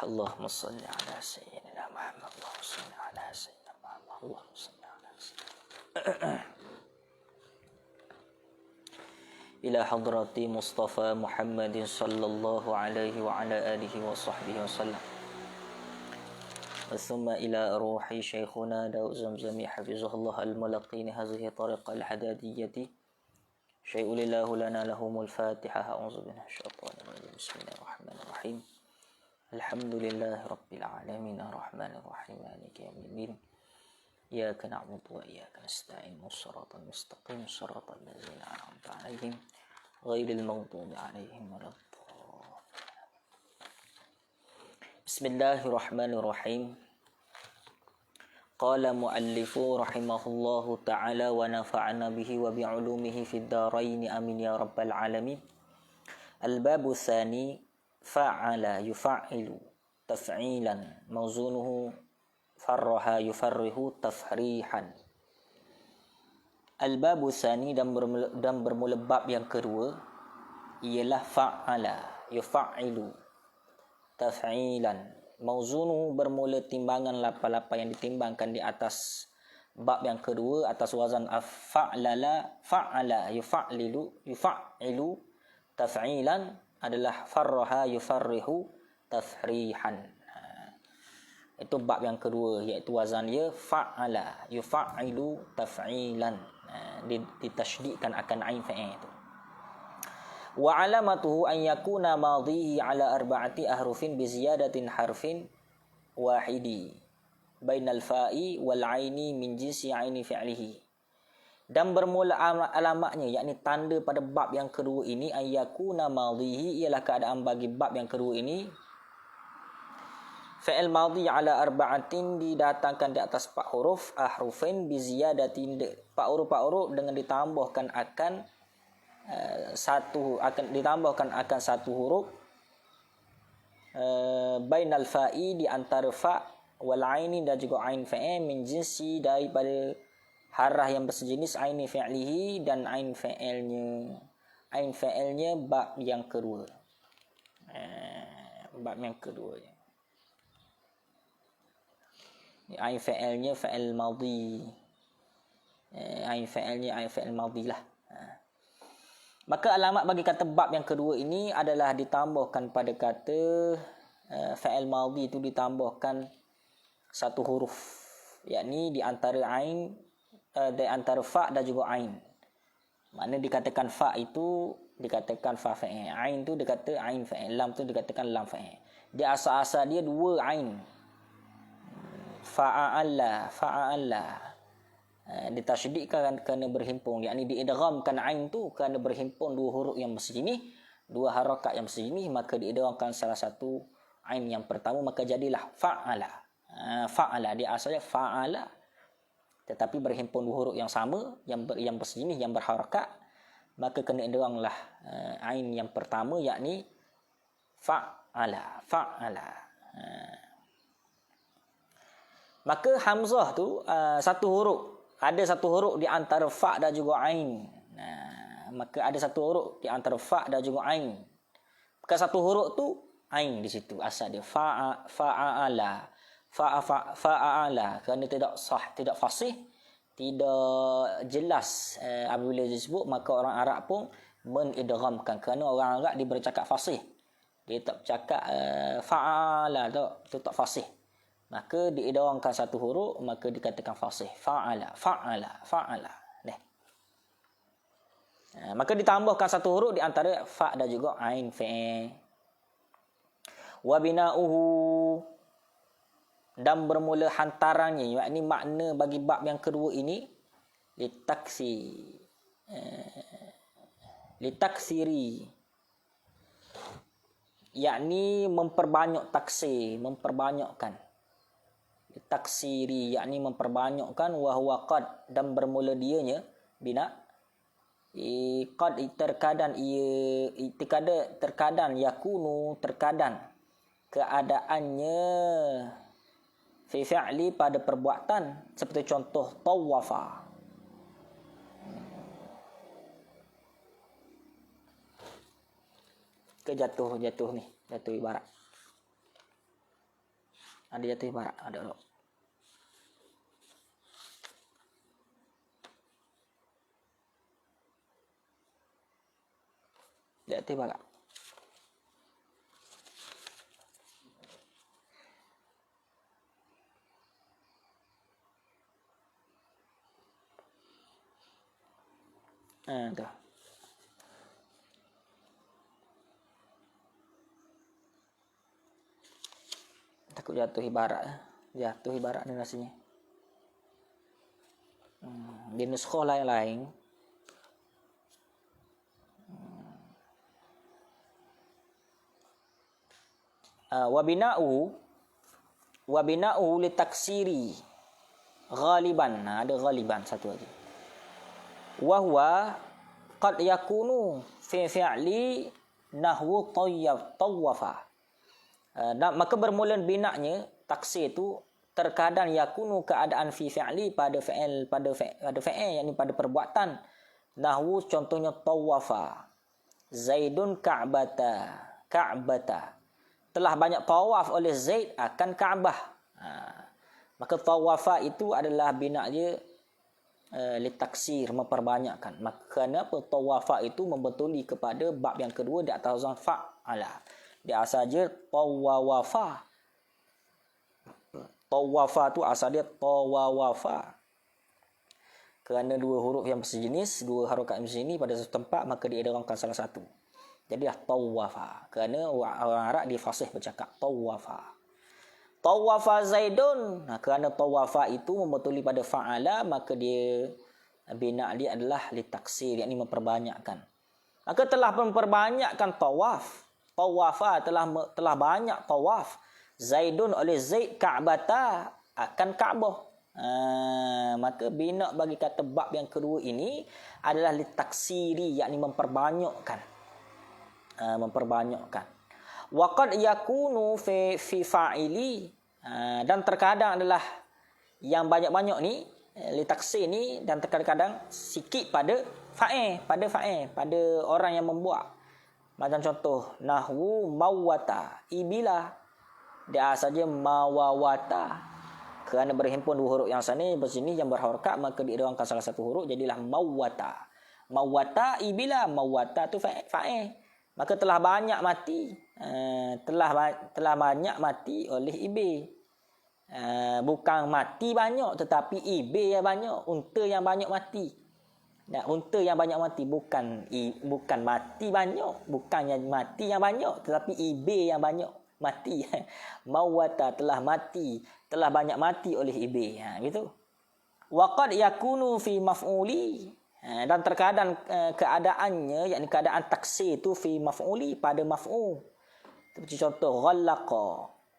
Allahumma salli ala sayyidina Muhammad. Allahumma salli ala sayyidina Muhammad. Allahumma salli ala sayyidina ila hadrati Mustafa Muhammadin sallallahu alaihi wa ala alihi wa sahbihi wa sallam. ثم إلى روح شيخنا داود زمزمي حفظه الله الملقين هذه طريقة الحدادية شيء لله لنا لهم الفاتحة. أعوذ بالله من الشيطان الرجيم. بسم الله الرحمن الرحيم. الحمد لله رب العالمين الرحمن الرحيم مالك يوم الدين إياك نعبد وإياك نستعين الصراط المستقيم صراط الذين أنعمت عليهم غير المغضوب عليهم ولا الضالين. بسم الله الرحمن الرحيم. قال مؤلف رحمه الله تعالى ونفعنا به وبعلومه في الدارين آمين يا رب العالمين. الباب الثاني فعل يفعل تفعيلا موزونه فرح يفرح تفريحا. Al-bab tsani dan bermula bab yang kedua ialah fa'ala yufa'ilu taf'ilan. Mauzunuhu bermula timbangan lapa-lapa yang ditimbangkan di atas bab yang kedua atas wazan fa'ala yufa'ilu taf'ilan adalah farraha yufarrihu tafrihan. Itu bab yang kedua, iaitu wazan dia fa'ala yufa'ilu taf'ilan. Ditasydidkan akan ain fa'il itu. Wa alamatuhu an yakuna madhihi ala arba'ati ahrufin bi ziyadatin harfin wahidi bainal fa'i wal aini min jinsi aini fi'lihi. Dan bermula alamatnya, yakni tanda pada bab yang kedua ini, an yakuna madhihi ialah keadaan bagi bab yang kedua ini fi'il madhi ala arba'atin didatangkan di atas 4 huruf ahrufin bi ziyadatin 4 huruf dengan ditambahkan akan satu huruf bainal fa'i di antara fa wal aini dan juga ain fa'il min jinsi daripada harah yang bersejenis aini fi'lihi dan ain fa'ilnya bab yang kedua. Bab yang kedua ain fa'ilnya fa'il madhi. Ain fa'il madhi lah. Maka alamat bagi kata bab yang kedua ini adalah ditambahkan pada kata fa'il madhi itu ditambahkan satu huruf, yakni di antara ain di antara fa dan juga ain. Maknanya dikatakan fa itu dikatakan fa fa'il, ain tu dikata ain fa'il, lam tu dikatakan lam fa'il. Dia asal-asal dia dua ain. Fa'ala ditasydidkan kerana berhimpun, yakni diidghamkan ain tu kerana berhimpun dua huruf yang bersejenis, dua harakat yang bersejenis, maka diidghamkan salah satu ain yang pertama, maka jadilah fa'ala. Fa'ala dia asalnya fa'ala, tetapi berhimpun dua huruf yang sama yang bersejenis, yang berharakat, maka kena idghamlah ain yang pertama, yakni fa'ala. Maka hamzah tu satu huruf, ada satu huruf di antara fa dan juga ain. Maka ada satu huruf di antara fa dan juga ain. Maka satu huruf tu ain di situ asal dia fa'ala. Kerana tidak sah, tidak fasih, tidak jelas apabila disebut, maka orang Arab pun menidghamkan kerana orang Arab dia bercakap fasih. Dia tak bercakap fa'ala tu tak fasih. Maka diidghamkan satu huruf, maka dikatakan fasih. Fa'ala. Maka ditambahkan satu huruf di antara fa dan juga ain fi'il. Wa bina'uhu dan bermula hantarannya, yakni makna bagi bab yang kedua ini litaksiri, yakni memperbanyak taksir, memperbanyakkan. Taksiri yakni memperbanyakkan, wa huwa qad dan bermula dianya bina qad terkadang yakunu terkadang keadaannya fi fi'li pada perbuatan, seperti contoh tawafa. ke jatuh ni, jatuh ibarat. Ada jatuh ibarat, ada tak? Jatuh ibarat. Tu. Takut jatuh ibarat. Jatuh ibarat ni rasanya. Di nuskah lain-lain. Wabina'u li taksiri ghaliban. Ada ghaliban satu lagi. Wahwa qad yakunu fi fi'li nahwu tawafa. Maka bermula binaknya taksir itu terkadang yakunu keadaan fi fi'li pada fi'il yakni pada perbuatan. Nahwu contohnya tawafa. Zaidun ka'bata. Telah banyak tawaf oleh Zaid akan Kaabah. Maka tawafa itu adalah binaknya litaksir, memperbanyakkan. Maka kenapa tawafa itu membetuli kepada bab yang kedua di atas wazan fa'ala. Dia asal je tawawafa. Tawafa tu asal dia tawawafa. Kerana dua huruf yang bersejenis, dua harokat yang bersejenis pada satu tempat, maka diidghamkan salah satu. Jadilah tawafa. Kerana orang Arab dia fasih bercakap tawafa. Tawafa Zaidun. Kerana tawafa itu membetuli pada fa'ala, maka dia bina dia adalah litaksir, yakni memperbanyakkan. Maka telah memperbanyakkan tawaf. Tawafa telah banyak tawaf. Zaidun oleh Zaid Ka'bata akan Ka'bah. Maka bina bagi kata bab yang kedua ini adalah litaksiri, yakni memperbanyakkan. Wa qad yakunu fi fa'ili, dan terkadang adalah yang banyak-banyak ni litaksir ni, dan terkadang sikit pada fa'il, pada orang yang membuat. Macam contoh nahwu mawata ibila, dia saja mawawata. Kerana berhimpun dua huruf yang sana bersini yang berharakat, maka diidghamkan salah satu huruf jadilah mawata. Mawata ibila, mawata tu fa'il. Maka telah banyak mati, telah banyak mati oleh ibil. Bukan mati banyak, tetapi ibil yang banyak, unta yang banyak mati. Unta yang banyak mati, bukan mati banyak, bukan yang mati yang banyak, tetapi ibil yang banyak mati. Mawata telah mati, telah banyak mati oleh ibil. Gitu. Wa qad yakunu fi maf'uli. Dan terkadang keadaannya, yakni keadaan taksir itu fi maf'uli, pada maf'ul. Seperti contoh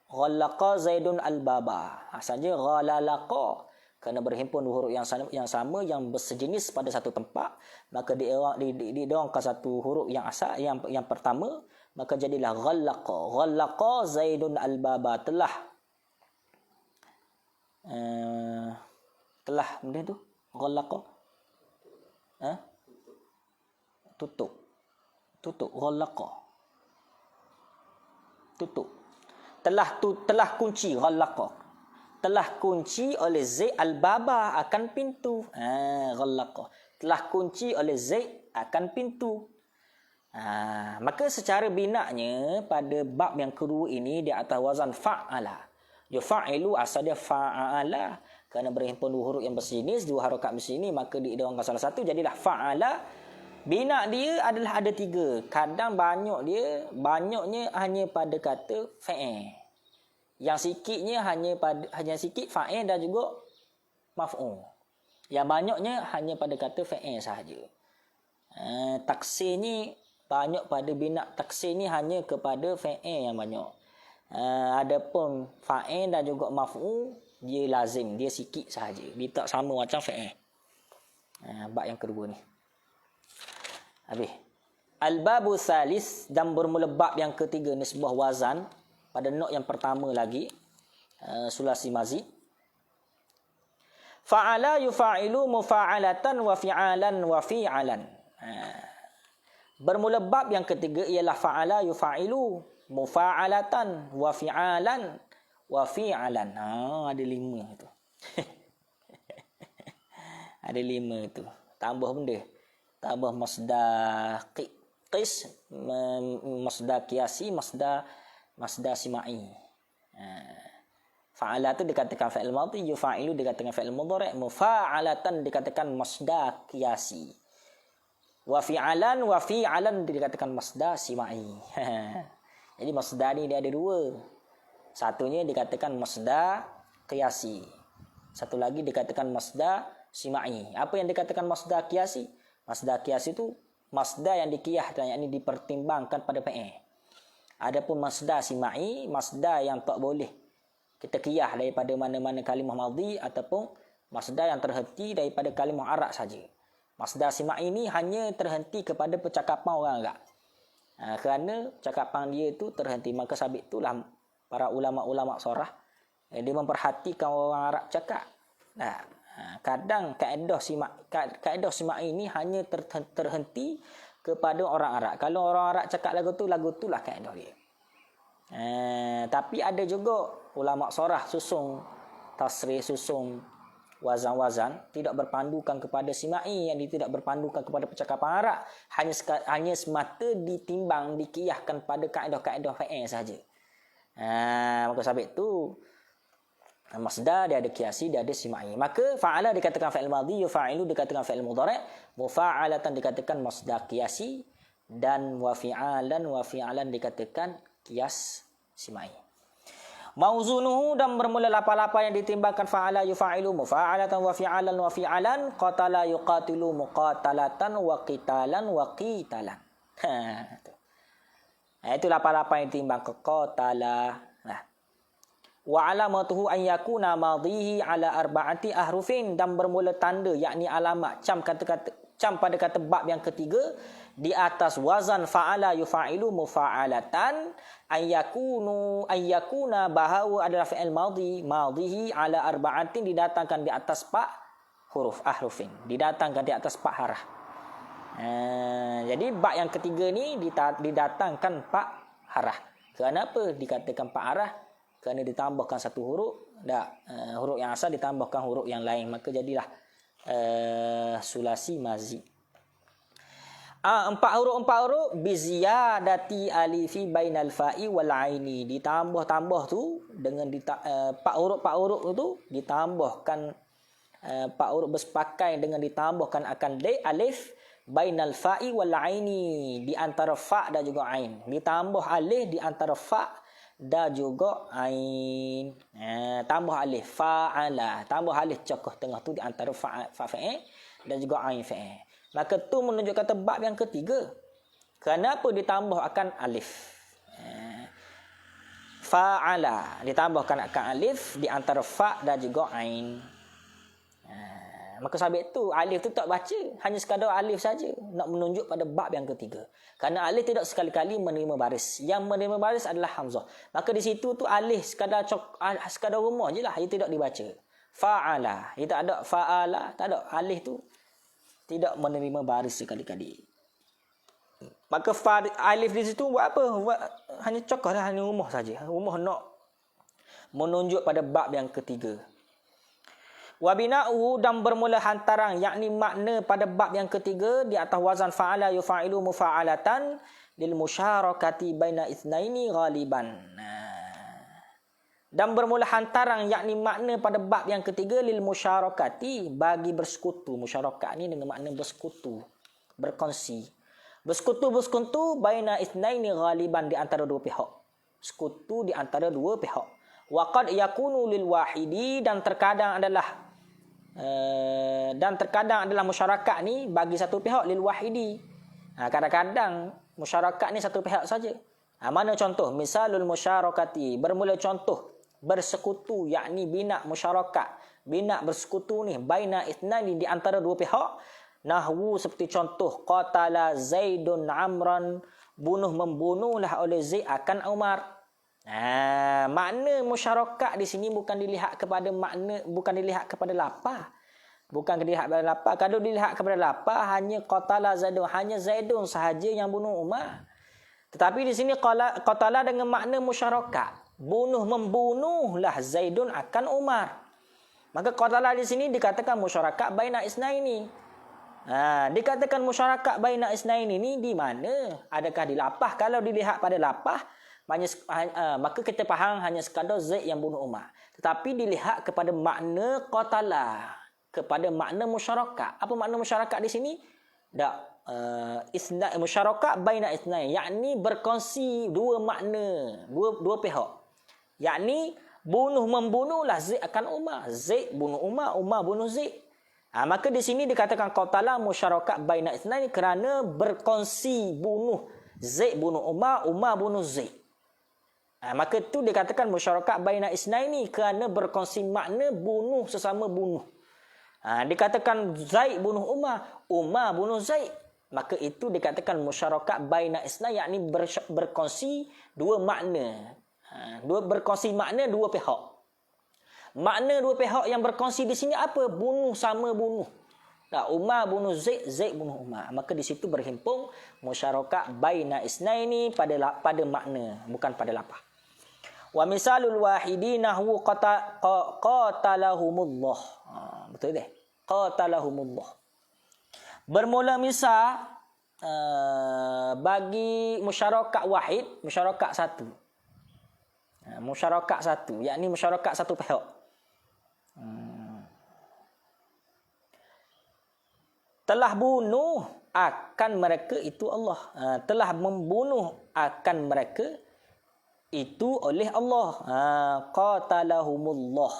ghallaqa Zaidun al-baba. Asalnya ghalalaqa, kerana berhimpun dua huruf yang sama yang bersejenis pada satu tempat, maka diidghamkan satu huruf yang asal yang pertama, maka jadilah ghallaqa Zaidun al-baba. Telah benda tu ghallaqa tutup ghallaqa, tutup. Telah kunci ghallaqa, telah kunci oleh Zaid al-baba akan pintu. Ghallaqa, telah kunci oleh Zaid akan pintu. Maka secara binaknya pada bab yang kedua ini di atas wazan fa'ala. Yufa'ilu asal dia fa'ala. Kerana berhimpun dua huruf yang bersejenis, dua harakat bersejenis, maka diidghamkan salah satu jadilah fa'ala. Bina dia adalah ada tiga. Kadang banyaknya hanya pada kata fa'il. Yang sikitnya hanya sikit fa'il dan juga maf'ul. Yang banyaknya hanya pada kata fa'il sahaja. Taksir ni banyak pada bina taksir ni hanya kepada fa'il yang banyak. Adapun fa'il dan juga maf'ul, dia lazim, dia sikit sahaja. Dia tak sama macam fa'il. Bab yang kedua ni. Habis. Al-babu salis, dan bermula bab yang ketiga ni sebuah wazan pada not yang pertama lagi, sulasi mazid. Fa'ala yufa'ilu mufa'alatan wa fi'alan wa fi'alan. Bermula bab yang ketiga ialah fa'ala yufa'ilu, mufa'alatan, wa fi'alan, wa fi'alan. Ada 5 tu. Ada 5 tu. Tambah benda. Tambah masdar qis, masdar qiyasi, masdar simai. Fa'ala tu dikatakan fa'il madhi, yufa'ilu dikatakan fa'il mudhari', mufa'alatan dikatakan masdar qiyasi. Wa fi'alan dikatakan masdar simai. Jadi masdar ni dia ada 2. Satunya dikatakan masdar qiyasi. Satu lagi dikatakan masdar simai. Apa yang dikatakan masdar qiyasi? Masdar qiyasi itu masdar yang dikiyahkan, yakni dipertimbangkan pada fi'il. Adapun masdar simai, masdar yang tak boleh kita qiyah daripada mana-mana kalimah madhi ataupun masdar yang terhenti daripada kalimah arak saja. Masdar simai ini hanya terhenti kepada percakapan orang Arab. Kerana percakapan dia itu terhenti, maka sabit itulah para ulama-ulama sorah dia memperhatikan orang Arab cakap. Kadang kaedah simai ini hanya terhenti kepada orang Arab. Kalau orang Arab cakap lagu itulah kaedah dia. Tapi ada juga ulama sorah susung tasrih, susung wazan-wazan tidak berpandukan kepada simai, yang tidak berpandukan kepada percakapan Arab, hanya semata ditimbang, dikiyahkan pada kaedah-kaedah fa'il saja. Maka sebab itu masdar dia ada qiyasi, dia ada simai. Maka fa'ala dikatakan fa'il madhi, yufa'ilu dikatakan fa'il mudhari', mufa'alatan dikatakan masdar qiyasi, dan wa fi'alan dikatakan qiyas simai. Mauzunuhu, dan bermula lapa-lapa yang ditimbangkan fa'ala yufa'ilu, mufa'alatan wa fi'alan, qatala yuqatilu, muqatalatan, wa qitalan, wa qitalan. Itu lapa-lapa yang ditimbang ke qatala. Wa alamatuhu an yakuna madhihi ala arba'ati ahrufin, dan bermula tanda yakni alamat cam pada kata bab yang ketiga di atas wazan fa'ala yufa'ilu mufa'alatan, ayyakuna bahawa adalah fi'il madhihi ala arba'atin, didatangkan di atas 4 huruf ahrufin, didatangkan di atas 4 harah. Jadi bab yang ketiga ni didatangkan 4 harah. Kenapa dikatakan 4 harah? Kerana ditambahkan 1 huruf, huruf yang asal ditambahkan huruf yang lain, maka jadilah sulasi mazid. 4 huruf biziyadati alifi bainal fa'i wal aini, ditambah tu dengan 4 huruf itu ditambahkan 4 huruf bersepakai dengan ditambahkan akan alif bainal fa'i wal aini, di antara fa dan juga ain, ditambah alif di antara fa dan juga ain. Tambah alif fa'ala, tambah alif cokoh tengah tu di antara fa fa'il dan juga ain fa'il. Maka tu menunjukkan bab yang ketiga. Kenapa ditambah akan alif? Fa'ala ditambahkan akan alif di antara fa dan juga ain. Maka sebab itu alif tu tak baca, hanya sekadar alif saja, nak menunjuk pada bab yang ketiga. Kerana alif tidak sekali-kali menerima baris. Yang menerima baris adalah hamzah. Maka di situ tu alif sekadar rumah je lah, ia tidak dibaca. Fa'ala, ia tak ada fa'ala, tak ada, alif tu tidak menerima baris sekali-kali. Maka alif di situ buat apa? Hanya cokoh lah, hanya rumah saja. Rumah nak menunjuk pada bab yang ketiga. Wabina'uhu, dan bermula hantaran yakni makna pada bab yang ketiga di atas wazan fa'ala yufa'ilu mufa'alatan lil musyarakati baina itsnaini ghaliban. Dan bermula hantaran yakni makna pada bab yang ketiga lil musyarakati, bagi bersekutu. Musyarakat ni dengan makna bersekutu, berkongsi. Bersekutu baina itsnaini ghaliban, di antara 2 pihak. Sekutu di antara 2 pihak. Wa qad yakunu lil wahidi, dan terkadang adalah masyarakat ni bagi satu pihak, lil wahidi. Kadang-kadang masyarakat ni satu pihak saja. Mana contoh? Misalul musyarakati, bermula contoh bersekutu, yakni bina masyarakat, bina bersekutu ni baina itsnaini, di antara 2 pihak. Nahwu, seperti contoh qatala Zaidun Amran, membunuhlah oleh Zaid akan Umar. Makna masyarakat di sini bukan dilihat kepada lafaz, Bukan dilihat kepada lapar. Kalau dilihat kepada lapar, hanya qatala Zaidun, hanya Zaidun sahaja yang bunuh Umar. Tetapi di sini qatala dengan makna musyarakat. Membunuhlah Zaidun akan Umar. Maka qatala di sini dikatakan musyarakat baina isnaini. Dikatakan musyarakat baina isnaini ini di mana? Adakah di lapah? Kalau dilihat pada lapah, maka kita faham hanya sekadar Zaid yang bunuh Umar. Tetapi dilihat kepada makna qatala, kepada makna musyarakat. Apa makna musyarakat di sini? Musyarakat baina isnain, yakni berkongsi dua makna, dua pihak. Yakni membunuhlah Zaid akan Umar. Zaid bunuh Umar, Umar bunuh Zaid. Maka di sini dikatakan qatala musyarakat baina isnain kerana berkongsi bunuh. Zaid bunuh Umar, Umar bunuh Zaid. Maka itu dikatakan musyarakat baina isnaini kerana berkongsi makna bunuh sesama bunuh. Dikatakan Zaid bunuh Umar, Umar bunuh Zaid. Maka itu dikatakan musyarakat baina isnain, yakni berkongsi dua makna. Berkongsi makna dua pihak. Makna dua pihak yang berkongsi di sini apa? Bunuh sama bunuh. Umar bunuh Zaid, Zaid bunuh Umar. Maka di situ berhimpun musyarakat baina isnaini pada makna, bukan pada lapah. Wa misalul wahidina hu qatalahumullah. Betul deh. Qatalahumullah. Bermula misal bagi masyarakat wahid, masyarakat satu. Masyarakat satu, yakni masyarakat satu pihak. Telah bunuh akan mereka itu Allah. Telah membunuh akan mereka itu oleh Allah. Qatalahumullah.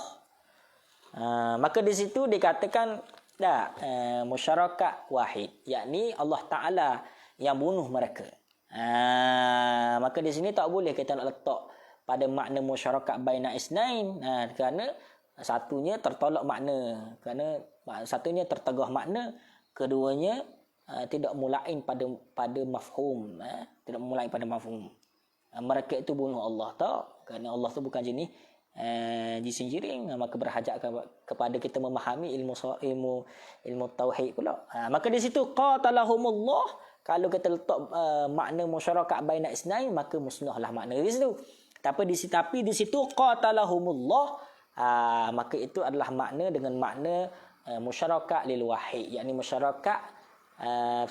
Maka di situ dikatakan masyarakat wahid, yakni Allah Ta'ala yang bunuh mereka. Maka di sini tak boleh kita nak letak pada makna masyarakat baina isnain, kerana satunya tertolak makna, kerana satunya tertegah makna, keduanya tidak mulain pada mafhum, tidak mulain pada mafhum. Mereka itu bunuh Allah, tak? Kerana Allah tu bukan jenis jisim jiring, maka berhajat kepada kita memahami ilmu tauhid pula. Maka di situ qatalahumullah, kalau kita letak makna masyarakat baina isnain, maka musnahlah makna di situ. Tapi di situ qatalahumullah, maka itu adalah makna dengan makna masyarakat lil wahid, yakni masyarakat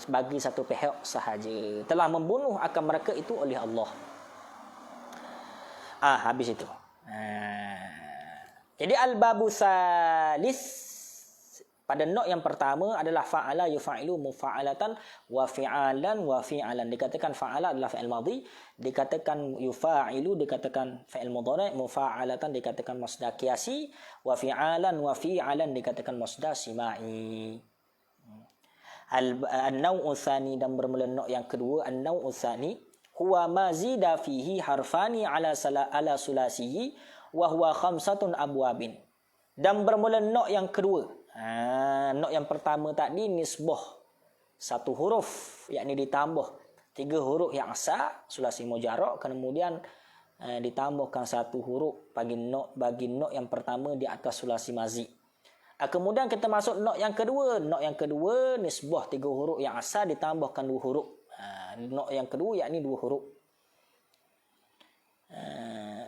bagi satu pihak sahaja. Telah membunuh akan mereka itu oleh Allah. Habis itu. Jadi al-babu salis, pada nok yang pertama adalah fa'ala yufa'ilu mufa'alatan wa fi'alan wa fi'alan. Dikatakan fa'ala adalah fi'il madhi, dikatakan yufa'ilu dikatakan fi'il mudhari', mufa'alatan dikatakan masdar qiyasi, wa fi'alan wa fi'alan dikatakan masdar simai. An-naw'u tsani, dan bermula nok yang kedua, an-naw'u tsani huwa mazida fihi harfani ala sulasiyi wa huwa khamsatun abwabin. Dan bermula nok yang kedua. Nok yang pertama tadi nisbah satu huruf, yakni ditambah 3 huruf yang asal sulasi mujarrad, kemudian ditambahkan satu huruf bagi nok yang pertama di atas sulasi mazi. Kemudian kita masuk nok yang kedua. Nok yang kedua nisbah 3 huruf yang asal ditambahkan 2 huruf. Nok yang kedua yakni 2 huruf.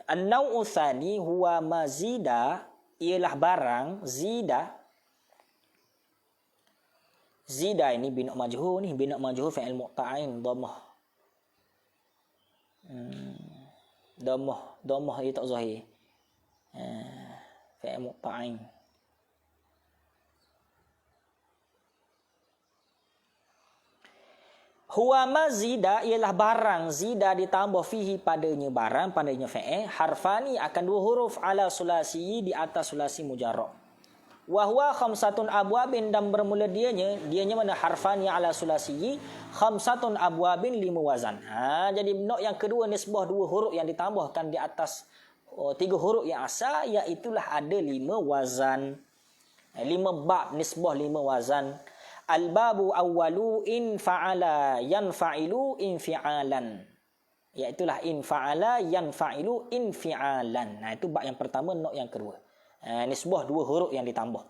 An-naw'u tsani huwa mazida, ialah barang zida. Zida ini bina majhul, ni bina majhul fa'il mu'ta'in dhammah. Dhammah ia tak zahir. Fa'il mu'ta'in. Huwa mazida, ialah barang zida ditambah fihi padanya barang, padanya fa'il, harfani akan 2 huruf ala sulasi di atas sulasi mujarrad. Wa huwa khamsatun abwabin, dan bermula dianya mana harfani ala sulasi khamsatun abwabin 5 wazan. Jadi nok yang kedua nisbah 2 huruf yang ditambahkan di atas 3 huruf yang asal, iaitulah ada 5 wazan. 5 bab nisbah 5 wazan. Al-babu awwalu in fa'ala yanfa'ilu infi'alan. Iaitulah in fa'ala yanfa'ilu infi'alan. Itu bab yang pertama, nok yang kedua. Nisbah dua huruf yang ditambah.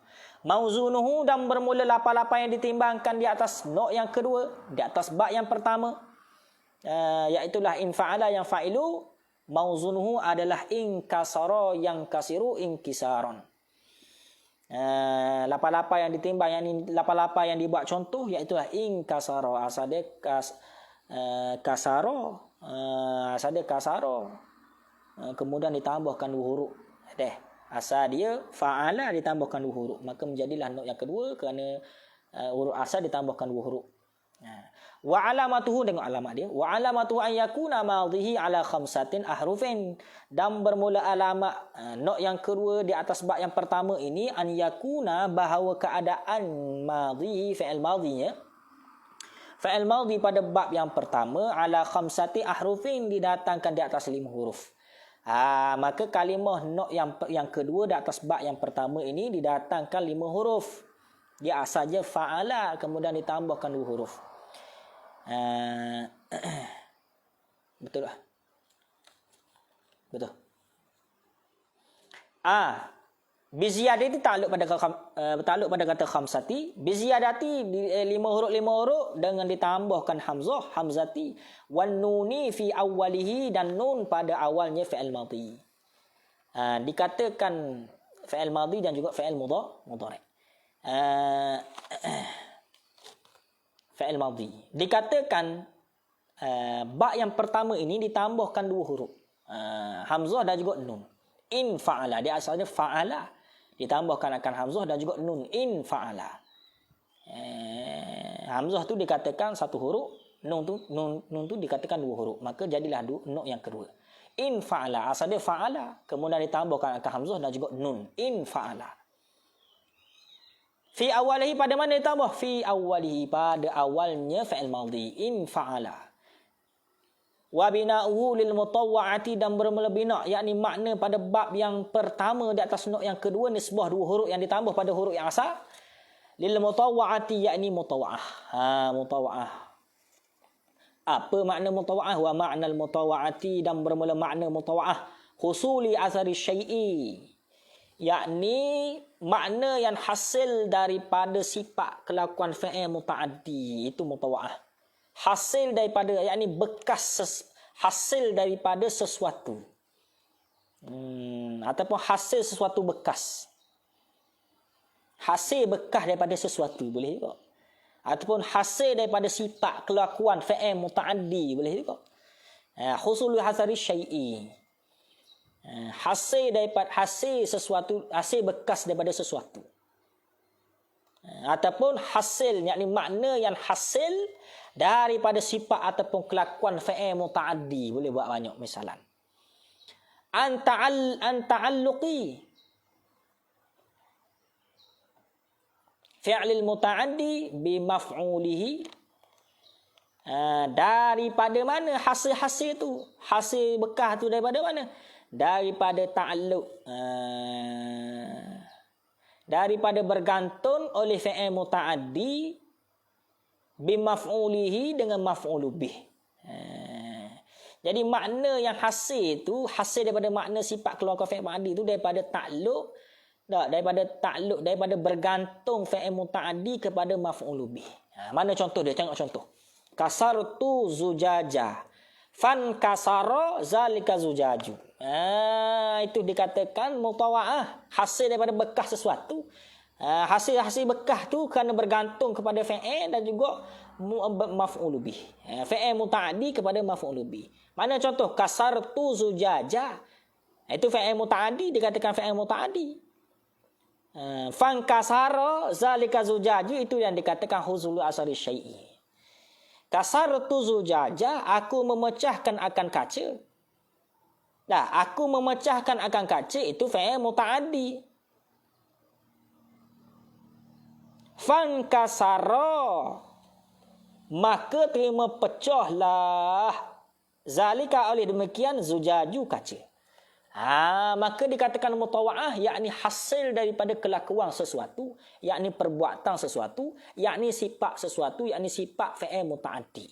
Mauzunuhu dan bermula lapan-lapan yang ditimbangkan di atas nok yang kedua, di atas ba yang pertama. Iaitulah in fa'ala yang fa'ilu, mauzunuhu adalah in kasara yang kasiru inkisaron. Lapan-lapan yang ditimbang, yang lapan-lapan yang dibuat contoh iaitulah in kasara, asal dia kasara, asal dia kasara, kemudian ditambahkan dua huruf. Asal dia fa'ala ditambahkan dua huruf, maka menjadilah nok yang kedua kerana huruf asal ditambahkan dua huruf. Wa alamatuhu, dengan alamat dia, wa alamatuhu an yakuna madhihi ala khamsatin ahrufin, dan bermula alamat nok yang kedua di atas bab yang pertama ini an yakuna, bahawa keadaan madhihi, fa'il madhinya, fa'il madhi pada bab yang pertama ala khamsati ahrufin, didatangkan di atas 5 huruf. Maka kalimah nok yang kedua di atas bab yang pertama ini didatangkan 5 huruf. Dia saja fa'ala, kemudian ditambahkan 2 huruf. Betul tak? Betul. Biziyadati takluk pada kata khamsati. Biziyadati 5 huruf dengan ditambahkan hamzati. Wan nuni fi awwalihi, dan nun pada awalnya fi'il madhi. Dikatakan fi'il madhi dan juga fi'il mudhari'. Fi'il madhi dikatakan ba yang pertama ini ditambahkan 2 huruf, hamzah dan juga nun. In fa'ala, dia asalnya fa'ala, ditambahkan akan hamzah dan juga nun. In fa'ala, hamzah tu dikatakan 1 huruf, nun tu dikatakan 2 huruf, maka jadilah nok yang kedua. In fa'ala, asalnya fa'ala, kemudian ditambahkan akan hamzah dan juga nun. In fa'ala. Fi awalihi, pada mana ditambah? Fi awalihi, pada awalnya fi'il madhi. In fa'ala. Wa bina'uhu lil mutawwa'ati, dan bermula bina', yakni makna pada bab yang pertama di atas nok yang kedua, nisbah 2 huruf yang ditambah pada huruf yang asal. Lil mutawwa'ati, yakni mutawwa'ah. Mutawwa'ah. Apa makna mutawwa'ah? Wa ma'nal mutawwa'ati, dan bermula makna mutawwa'ah husuli asari syai'i, yakni makna yang hasil daripada sifat kelakuan fi'il muta'addi, itu mutawwa'ah. Hasil daripada, yakni bekas hasil daripada sesuatu, ataupun hasil sesuatu bekas, hasil bekas daripada sesuatu, boleh juga. Ataupun hasil daripada sifat kelakuan fi'il muta'addi, boleh juga. Husulu hasari syai'i, hasil daripada sesuatu, hasil bekas daripada sesuatu, ataupun hasil, yakni makna yang hasil daripada sifat ataupun kelakuan fi'il muta'addi, boleh buat banyak misalan. Anta'alluqi fi'lil muta'addi bi maf'ulihi, daripada mana hasil-hasil tu, hasil bekas tu daripada mana? Daripada ta'alluq, daripada bergantung oleh fi'il muta'addi bimaf'ulihi, dengan maf'ulu bih. Jadi makna yang hasil tu, hasil daripada makna sifat keluarga fi'il muta'addi tu daripada ta'alluq, daripada bergantung fi'il muta'addi kepada maf'ulu bih. Mana contoh dia? Tengok contoh. Kasartu zujaja, fan kasara zalika zujaju. Itu dikatakan mutawa'ah, hasil daripada bekas sesuatu. Hasil bekas tu kerana bergantung kepada fi'il dan juga maf'ul bih. Fi'il muta'addi kepada maf'ul bih. Mana contoh? Kasartu zujaja, itu fi'il muta'addi, dikatakan fi'il muta'addi. Fan kasara zalika zujaju, itu yang dikatakan huzulu asari syai'i. Kasartu zujaja, aku memecahkan akan kaca. Aku memecahkan akan kaca, itu fi'il muta'addi. Fan kasara, maka terima pecahlah, zalika, oleh demikian, zujaju, kaca. Maka dikatakan mutawa'ah, yakni hasil daripada kelakuan sesuatu, yakni perbuatan sesuatu, yakni sifat sesuatu, yakni sifat fi'il muta'addi.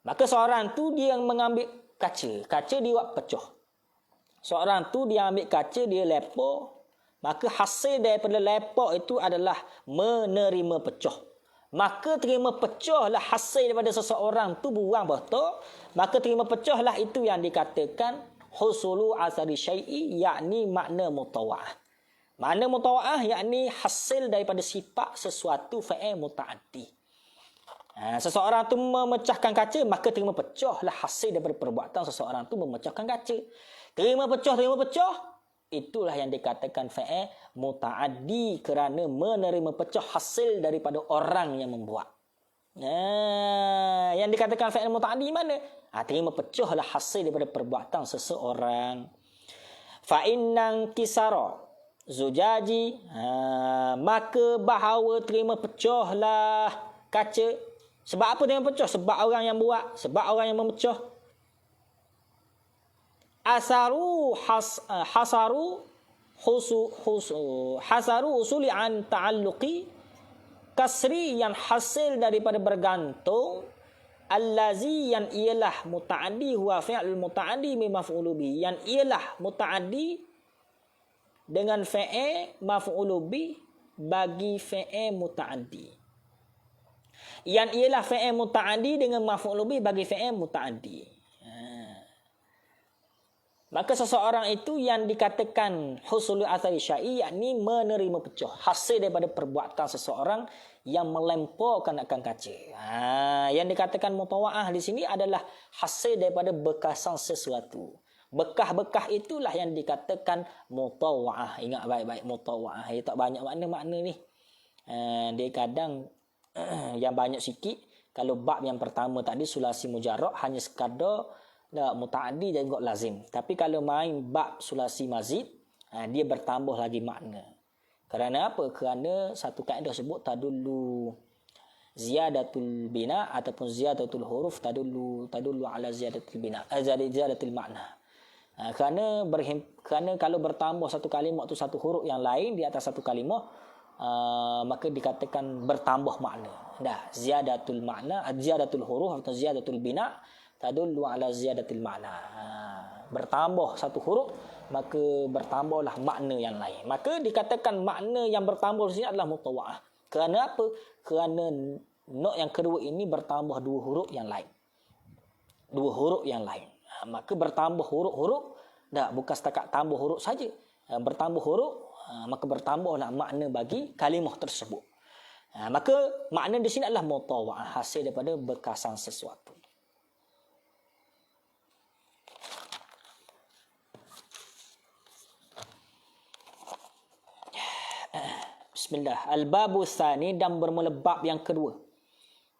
Maka seorang tu dia yang mengambil kaca dia buat pecah. Seorang tu dia ambil kaca, dia lepo, Maka hasil daripada lepak itu adalah menerima pecah. Maka terima pecahlah hasil daripada seseorang tu buang betul. Maka terima pecahlah itu yang dikatakan husulu asari syai'i, yakni makna mutawa'ah. Makna mutawa'ah yakni hasil daripada sifat sesuatu fa'il muta'addi. Seseorang tu memecahkan kaca, maka terima pecahlah hasil daripada perbuatan seseorang tu memecahkan kaca. Terima pecah, itulah yang dikatakan fa'il muta'addi kerana menerima pecah hasil daripada orang yang membuat. Yang dikatakan fa'il muta'addi mana? Terima pecahlah hasil daripada perbuatan seseorang. Fa'innang kisara zujaji, maka bahawa terima pecahlah kaca. Sebab apa terima pecah? Sebab orang yang buat, sebab orang yang memecah. Hasaru usuli an ta'alluqi kasri, yang hasil daripada bergantung, allazi yang ialah muta'addi huwa fi'lul muta'addi bi maf'ulu bi, yang ialah muta'addi dengan fa'il maf'ulu bi bagi fa'il muta'addi, yang ialah fa'il muta'addi dengan maf'ulu bi bagi fa'il muta'addi. Maka seseorang itu yang dikatakan husulu athari syai', yakni menerima pecah hasil daripada perbuatan seseorang yang melemparkan akan kaca. Yang dikatakan mutawa'ah di sini adalah hasil daripada bekasan sesuatu. Bekah-bekah itulah yang dikatakan mutawa'ah. Ingat baik-baik, mutawa'ah. Dia tak banyak makna-makna ni. Dia kadang yang banyak sikit. Kalau bab yang pertama tadi sulasi mujarrad hanya sekadar muta'addi dan juga lazim. Tapi kalau main bab sulasi mazid, dia bertambah lagi makna. Kerana apa? Kerana satu kaedah sebut tadullu ziyadatul bina ataupun ziyadatul huruf tadullu ala ziyadatul bina, ziyadatul makna. Kerana kalau bertambah satu kalimah tu satu huruf yang lain di atas satu kalimah, maka dikatakan bertambah makna. Ziyadatul makna, ziyadatul huruf atau ziyadatul bina tadullu ala ziyadatil makna. Bertambah satu huruf, maka bertambahlah makna yang lain. Maka dikatakan makna yang bertambah di sini adalah mutawa'ah. Kerana apa? Kerana not yang kedua ini bertambah dua huruf yang lain. Maka bertambah huruf-huruf, bukan setakat tambah huruf saja. Bertambah huruf, maka bertambahlah makna bagi kalimah tersebut. Maka makna di sini adalah mutawa'ah, hasil daripada bekasan sesuatu. Bismillah. Al-babu tsani, dan bermula bab yang kedua.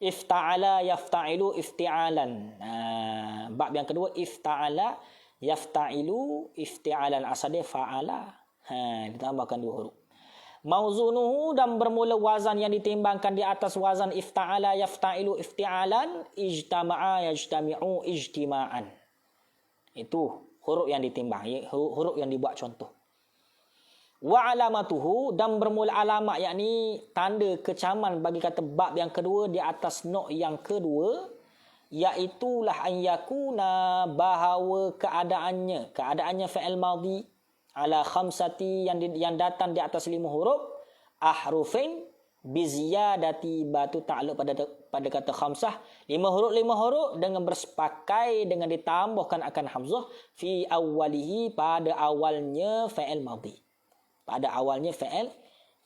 Ifta'ala yafta'ilu ifti'alan. Bab yang kedua, ifta'ala yafta'ilu ifti'alan. Asal dia fa'ala. Ditambahkan dua huruf. Mauzunuhu, dan bermula wazan yang ditimbangkan di atas wazan ifta'ala yafta'ilu ifti'alan. Ijtama'a yajtami'u ijtima'an. Itu huruf yang ditimbang, huruf yang dibuat contoh. Wa alamatuhu, dan bermula alamat, yakni tanda kecaman bagi kata bab yang kedua di atas nok yang kedua, iaitulah an yakuna, bahawa keadaannya fa'il madhi ala khamsati, yang datang di atas 5 huruf, ahrufin biziyadati, batu ta'alluq pada kata khamsah, 5 huruf dengan bersepakai dengan ditambahkan akan hamzah fi awwalihi, pada awalnya fa'il madhi. Pada awalnya fa'il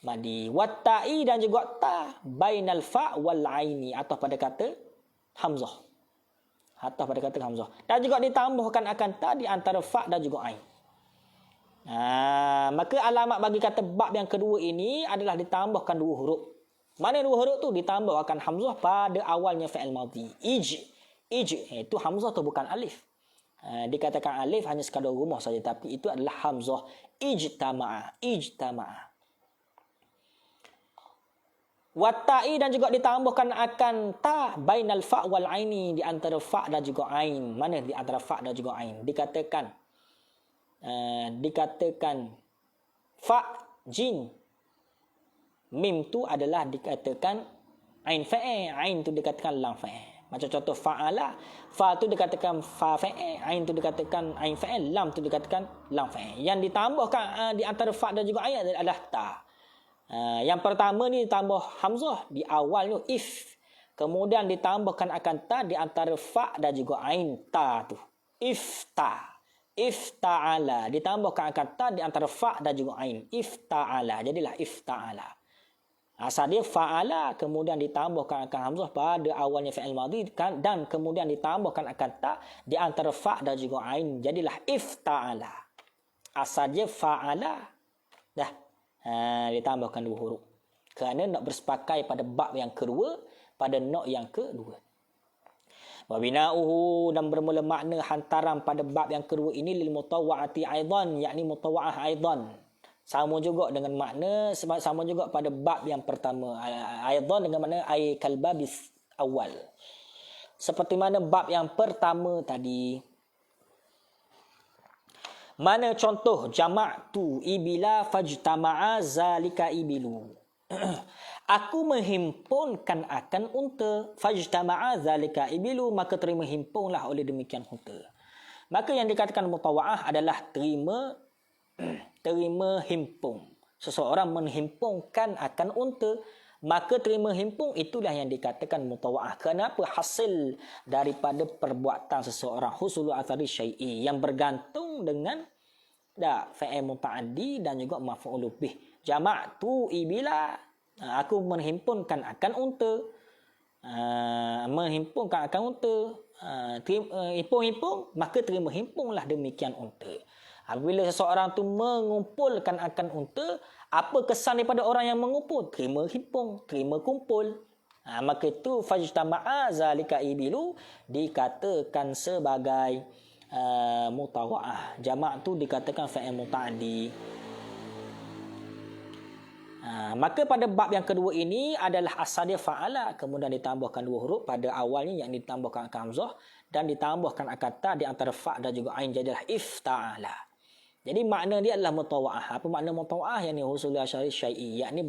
madi. Watta'i, dan juga ta bainal fa' wal aini, atau pada kata hamzah. Dan juga ditambahkan akan ta di antara fa' dan juga ain. Maka alamat bagi kata bab yang kedua ini adalah ditambahkan 2 huruf. Mana 2 huruf tu? Ditambahkan hamzah pada awalnya fa'il madhi. Itu hamzah tu bukan alif. Dikatakan alif hanya sekadar rumah saja, tapi itu adalah hamzah. Ijtama'a. Watta'i, dan juga ditambahkan akan ta bainal fa' wal aini, di antara fa' dan juga ain. Mana di antara fa' dan juga ain? Dikatakan fa' jin, mim tu adalah dikatakan ain fa'il, ain tu dikatakan lam fa'il. Macam contoh fa'ala. Fa tu dikatakan fa fa'il, ain tu dikatakan ain fa'il, lam tu dikatakan lam fa'il. Yang ditambahkan di antara fa dan juga ain adalah ta. Yang pertama ni ditambah hamzah di awal tu if. Kemudian ditambahkan akan ta di antara fa dan juga ain ta tu. Ifta. Ifta'ala. Ditambahkan akan ta di antara fa dan juga ain. Ifta'ala. Jadilah ifta'ala. Asal dia fa'ala. Kemudian ditambahkan akan hamzah pada awalnya fi'il madhi. Dan kemudian ditambahkan akan ta di antara fa dan juga ain. Jadilah ifta'ala. Asal dia fa'ala. Dah. Ditambahkan 2 huruf. Kerana nak bersepakai pada bab yang kedua. Pada nok yang kedua. Wa bina'uhu, dan bermula makna hantaran pada bab yang kedua ini lil mutawwa'ati aidan, yakni mutawwa'ah aidan. Sama juga dengan makna, sebab sama juga pada bab yang pertama. Aidan dengan makna ay kalbabis awal. Seperti mana bab yang pertama tadi. Mana contoh jama'tu ibila fajtama'a zalika ibilu. Aku menghimpunkan akan unta, fajtama'a zalika ibilu, maka terima himpunlah oleh demikian unta. Maka yang dikatakan mutawa'ah adalah terima himpun. Seseorang menghimpunkan akan unta, maka terima himpun, itulah yang dikatakan mutawa'ah. Kenapa? Hasil daripada perbuatan seseorang, husulu athari syai'i, yang bergantung dengan fa'il muta'addi dan juga maf'ul bih. Jama'tu ibila, aku menghimpunkan akan unta. Menghimpunkan akan unta. Himpun-himpun, maka terima himpunlah demikian unta. Apabila seseorang tu mengumpulkan akan unta, apa kesan daripada orang yang mengumpul? Terima himpun, terima kumpul. Maka itu fajtama'a zalika ibilu dikatakan sebagai mutawa'ah. Jamak tu dikatakan fa'il muta'addi. Maka pada bab yang kedua ini adalah asal dia fa'ala, kemudian ditambahkan 2 huruf pada awalnya, yang ditambahkan akan hamzah dan ditambahkan akan ta di antara fa dan juga ain, jadilah ifta'ala. Jadi makna dia adalah mutawa'ah. Apa makna mutawa'ah? Yang ni husul asyari syai'i, yakni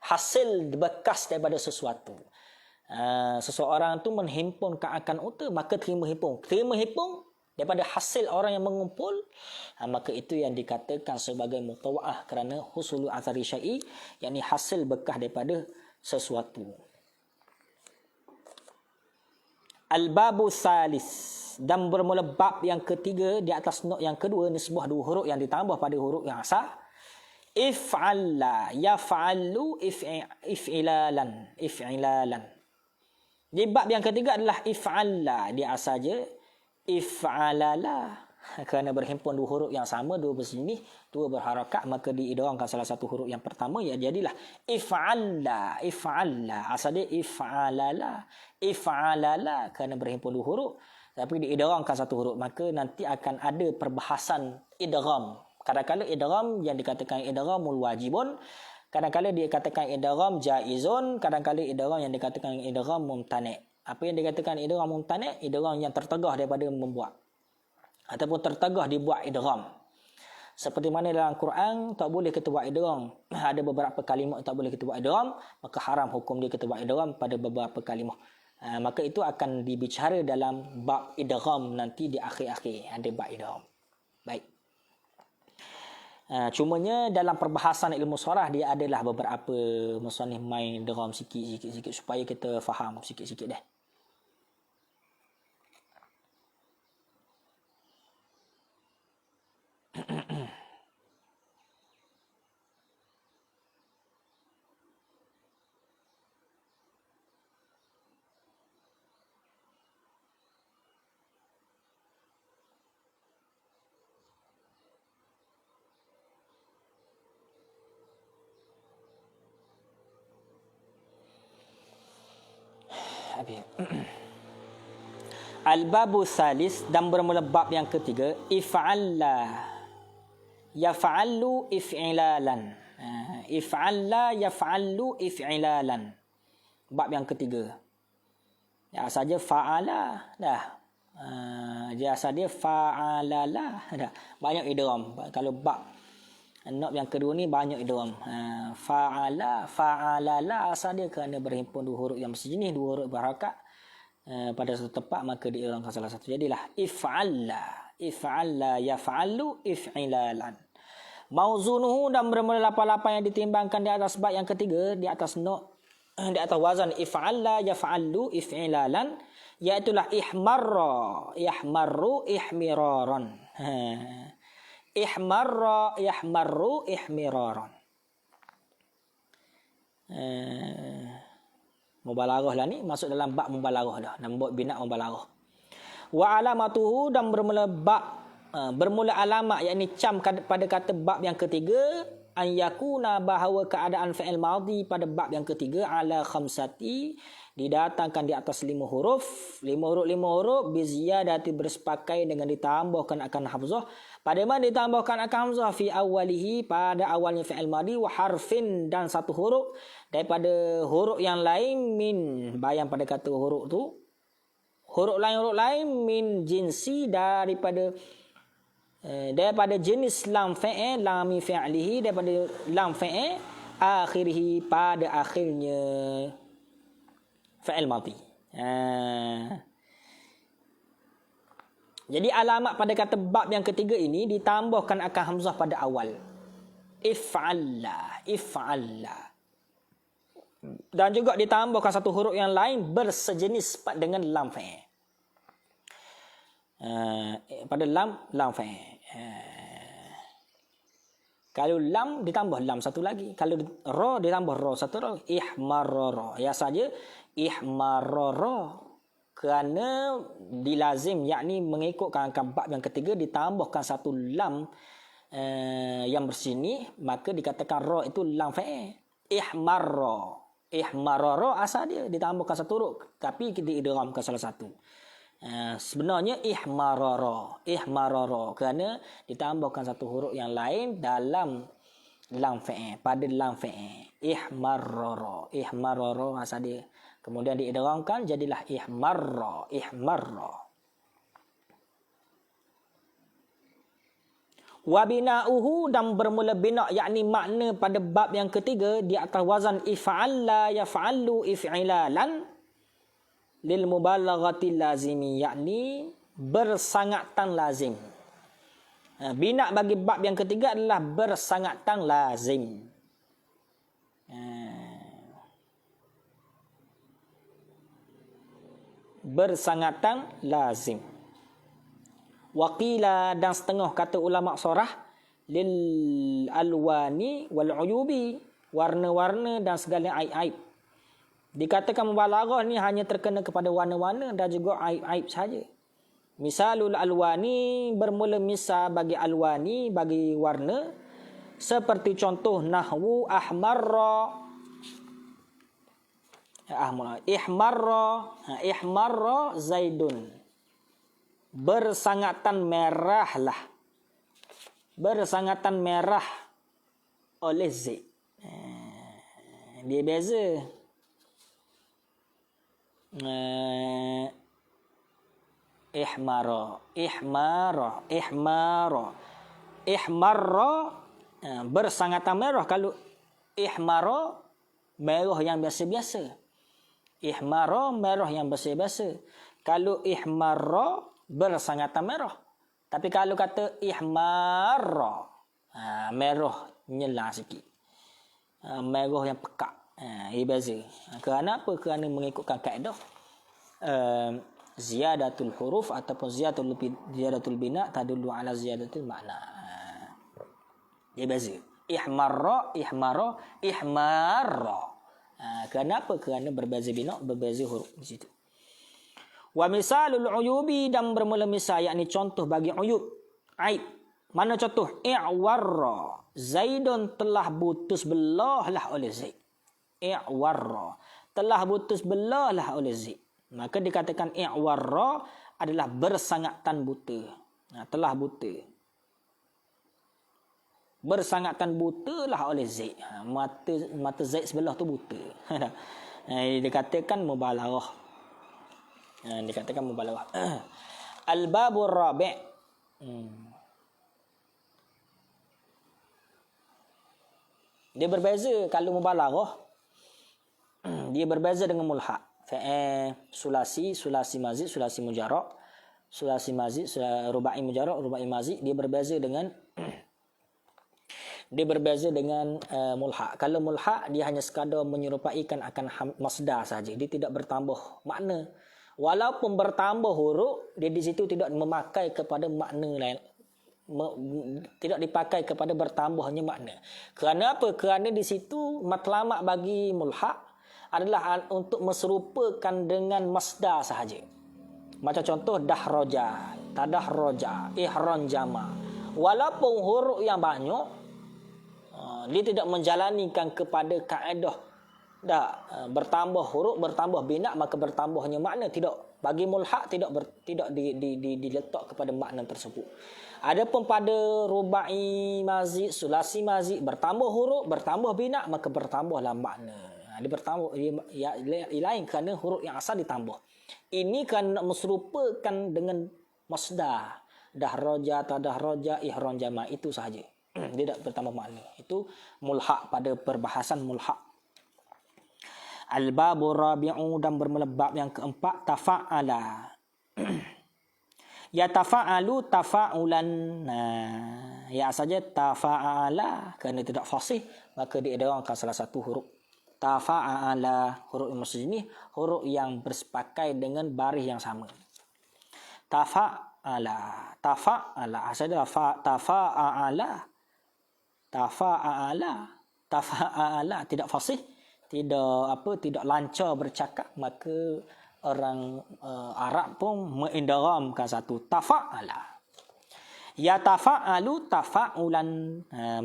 hasil bekas daripada sesuatu. Seseorang tu menghimpunkan akan unta, maka terima himpun. Terima himpun daripada hasil orang yang mengumpul, maka itu yang dikatakan sebagai mutawa'ah, kerana husulu athari syai'i, yakni hasil bekas daripada sesuatu. Al-babu salis, dan bermula bab yang ketiga di atas not yang kedua, ni sebuah 2 huruf yang ditambah pada huruf yang asal. If'alla yaf'allu if'ilalan. Di bab yang ketiga adalah if'alla, dia asal je if'alala, kerana berhimpun 2 huruf yang sama, 2 bersini, 2 berharakat, maka diidghamkan salah satu huruf yang pertama, ya jadilah if'alla. Asal dia if'alala, kerana berhimpun 2 huruf tapi diidghamkan 1 huruf, maka nanti akan ada perbahasan idgham. Kadang-kadang idgham yang dikatakan idghamul wajibun, kadang-kadang dikatakan idgham jaizun, kadang-kadang idgham yang dikatakan idgham mumtani'. Apa yang dikatakan idgham mumtani'? Idgham yang tertegah daripada membuat, ataupun tertegah dibuat idgham. Seperti mana dalam Quran tak boleh kita buat idgham. Ada beberapa kalimah tak boleh kita buat idgham, maka haram hukum dia kita buat idgham pada beberapa kalimah. Maka itu akan dibicara dalam bab idgham nanti di akhir-akhir, ada bab idgham. Baik. Cumanya dalam perbahasan ilmu surah dia adalah beberapa musannif main idgham sikit supaya kita faham sikit-sikit dah. Al-babu salis, dan bermula bab yang ketiga, if'alla yaf'allu if'ilalan. If'alla yaf'allu if'ilalan. Bab yang ketiga. Ya saja fa'ala dah. Dia asal dia fa'alala dah. Banyak idgham. Kalau bab not yang kedua ni banyak idgham. Fa'ala, fa'alala asal dia kerana berhimpun 2 huruf yang sejenis, 2 huruf berharakat. pada satu tempat, maka diirangkan salah satu. Jadilah if'alla yaf'alu if'ilalan. Mauzunuhu dan bermula lapan-lapan yang ditimbangkan di atas bab yang ketiga, di atas wazan if'alla yaf'alu if'ilalan, iaitulah ihmarra yahmarru ihmiraran. Ihmarra yahmarru ihmiraran. Mubalaghah lah ni, masuk dalam bab mubalaghah dah, dan bab bina mubalaghah. Wa alamatuhu dan bermula alamat, yakni cam pada kata bab yang ketiga, an yakuna bahawa keadaan fi'il madhi pada bab yang ketiga ala khamsati, didatangkan di atas 5 huruf, 5 huruf biziyadati bersepakai dengan ditambahkan akan hamzah. Pada mana ditambahkan akan hamzah? Fi awalihi, pada awalnya fi'il madhi, wa harfin dan 1 huruf daripada huruf yang lain, min bayang pada kata huruf tu, huruf lain min jinsi daripada jenis lam fi'il, lam fi'lihi, daripada lam fi'il, akhirihi pada akhirnya fi'il madhi. Jadi alamat pada kata bab yang ketiga ini ditambahkan akan hamzah pada awal. If'alla. Dan juga ditambahkan 1 huruf yang lain bersejenis dengan lam fi'il. Pada lam fi'il. Kalau lam ditambah lam 1 lagi, kalau ra ditambah ra 1 ra, ihmarara. Ya saja ihmarara, kerana dilazim, yakni mengikutkan bab yang ketiga ditambahkan 1 lam yang bersini, maka dikatakan ra itu lam fi'il. Ihmarara asal dia ditambahkan 1 huruf, tapi diidghamkan salah satu. Sebenarnya ihmarara kerana ditambahkan 1 huruf yang lain dalam lam fi'il, pada lam fi'il. Ihmarara asal dia, kemudian diidghamkan jadilah ihmarra. Wa bina'uhu dan bermula bina', yakni makna pada bab yang ketiga di atas wazan if'alla yaf'alu if'ilalan lil mubalaghati lazimi, yakni bersangatan lazim. Bina bagi bab yang ketiga adalah bersangatan lazim. Bersangatan lazim. Waqila dan setengah kata ulama sorah, lil alwani wal uyubi, warna-warna dan segala aib-aib. Dikatakan mubalaghah ni hanya terkena kepada warna-warna dan juga aib-aib saja. Misalul alwani, bermula misal bagi alwani, bagi warna, seperti contoh nahwu ahmarra, ihmarra zaidun, bersangatan merahlah, bersangatan merah oleh Zaid. Dia beza. Ihmarra bersangatan merah. Kalau ihmarra merah yang biasa-biasa, ihmarra merah yang biasa-biasa. Kalau ihmarra bersangatan merah. Tapi kalau kata ihmarra, merah nyelang sikit, merah yang pekat, ia beza. Kerana apa? Kerana mengikutkan kaedah ziyadatul huruf ataupun ziyadatul bina tadullu ala ziyadatul makna. Dia beza. Ihmarra. Kenapa? Kerana berbeza bina, berbeza huruf di situ. Wa misalul uyubi dan bermula misal, yakni contoh bagi uyub, aib. Mana contoh? I'warra Zaidun, telah putus belah lah oleh Zaid. I'warra, telah putus belah lah oleh Zaid. Maka dikatakan i'warra adalah bersangatan buta. Telah buta. Bersangatan buta lah oleh Zaid. Mata Zaid sebelah tu buta. Dikatakan mubalaghah. Dikatakan mubalaghah. Al-babur rabi'. Dia berbeza kalau mubalaghah. Dia berbeza dengan mulhaq. fi'il sulasi, sulasi mazid, sulasi mujarrad, sulasi mazid, rubai mujarrad, rubai mazid, dia berbeza dengan mulhaq. Kalau mulhaq dia hanya sekadar menyerupaikan akan masdar saja, dia tidak bertambah makna. Walaupun bertambah huruf, dia di situ tidak memakai kepada makna lain, tidak dipakai kepada bertambahnya makna. Kerana apa? Kerana di situ matlamat bagi mulhaq adalah untuk meserupakan dengan masdar sahaja. Macam contoh dahraja, tadahraja, ihranjama. Walaupun huruf yang banyak, dia tidak menjalanikan kepada kaedah bertambah huruf, bertambah bina, maka bertambahnya makna. Tidak. Bagi mulhaq tidak diletak kepada makna tersebut. Adapun pada rubai mazid, sulasi mazid, bertambah huruf, bertambah bina, maka bertambahlah makna. Dia bertambah, lain kerana huruf yang asal ditambah. Ini kerana meserupakan dengan masdar. Dahraja, tadahraja, ihranjama, itu sahaja. Dia tidak bertambah makna. Itu mulhaq pada perbahasan mulhaq. Al-babu rabi'u, dan bermula bab yang keempat, tafa'ala. Ya tafa'alu tafa'ulan. Ya saja tafa'ala, kerana tidak fasih, maka diidghamkan salah satu huruf. Tafa'ala, huruf yang maksud ini huruf yang bersepakai dengan baris yang sama. Tafa'ala, tafa'ala, saja tafa'ala, tafa'ala, tidak fasih, tidak lancar bercakap, maka orang Arab pun mengidghamkan satu tafa'ala. Ya tafa'alu tafa'ulan,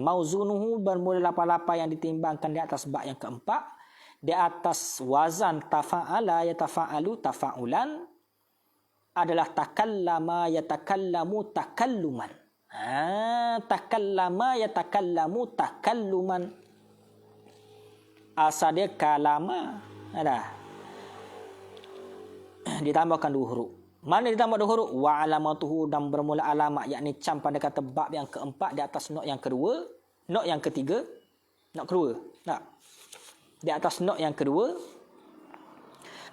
mauzunuhu bermula 88 yang ditimbangkan di atas bab yang keempat, di atas wazan tafa'ala ya tafa'alu tafa'ulan adalah takallama yatakallamu takalluman. Takallama yatakallamu takalluman. Asal dia kalama, ada ditambahkan 2 huruf. Mana ditambah 2 huruf? Wa alamatuhu, dan bermula alamat, yakni cam pada kata bab yang keempat di atas not yang kedua, not yang ketiga, not kedua. Nah, di atas not yang kedua,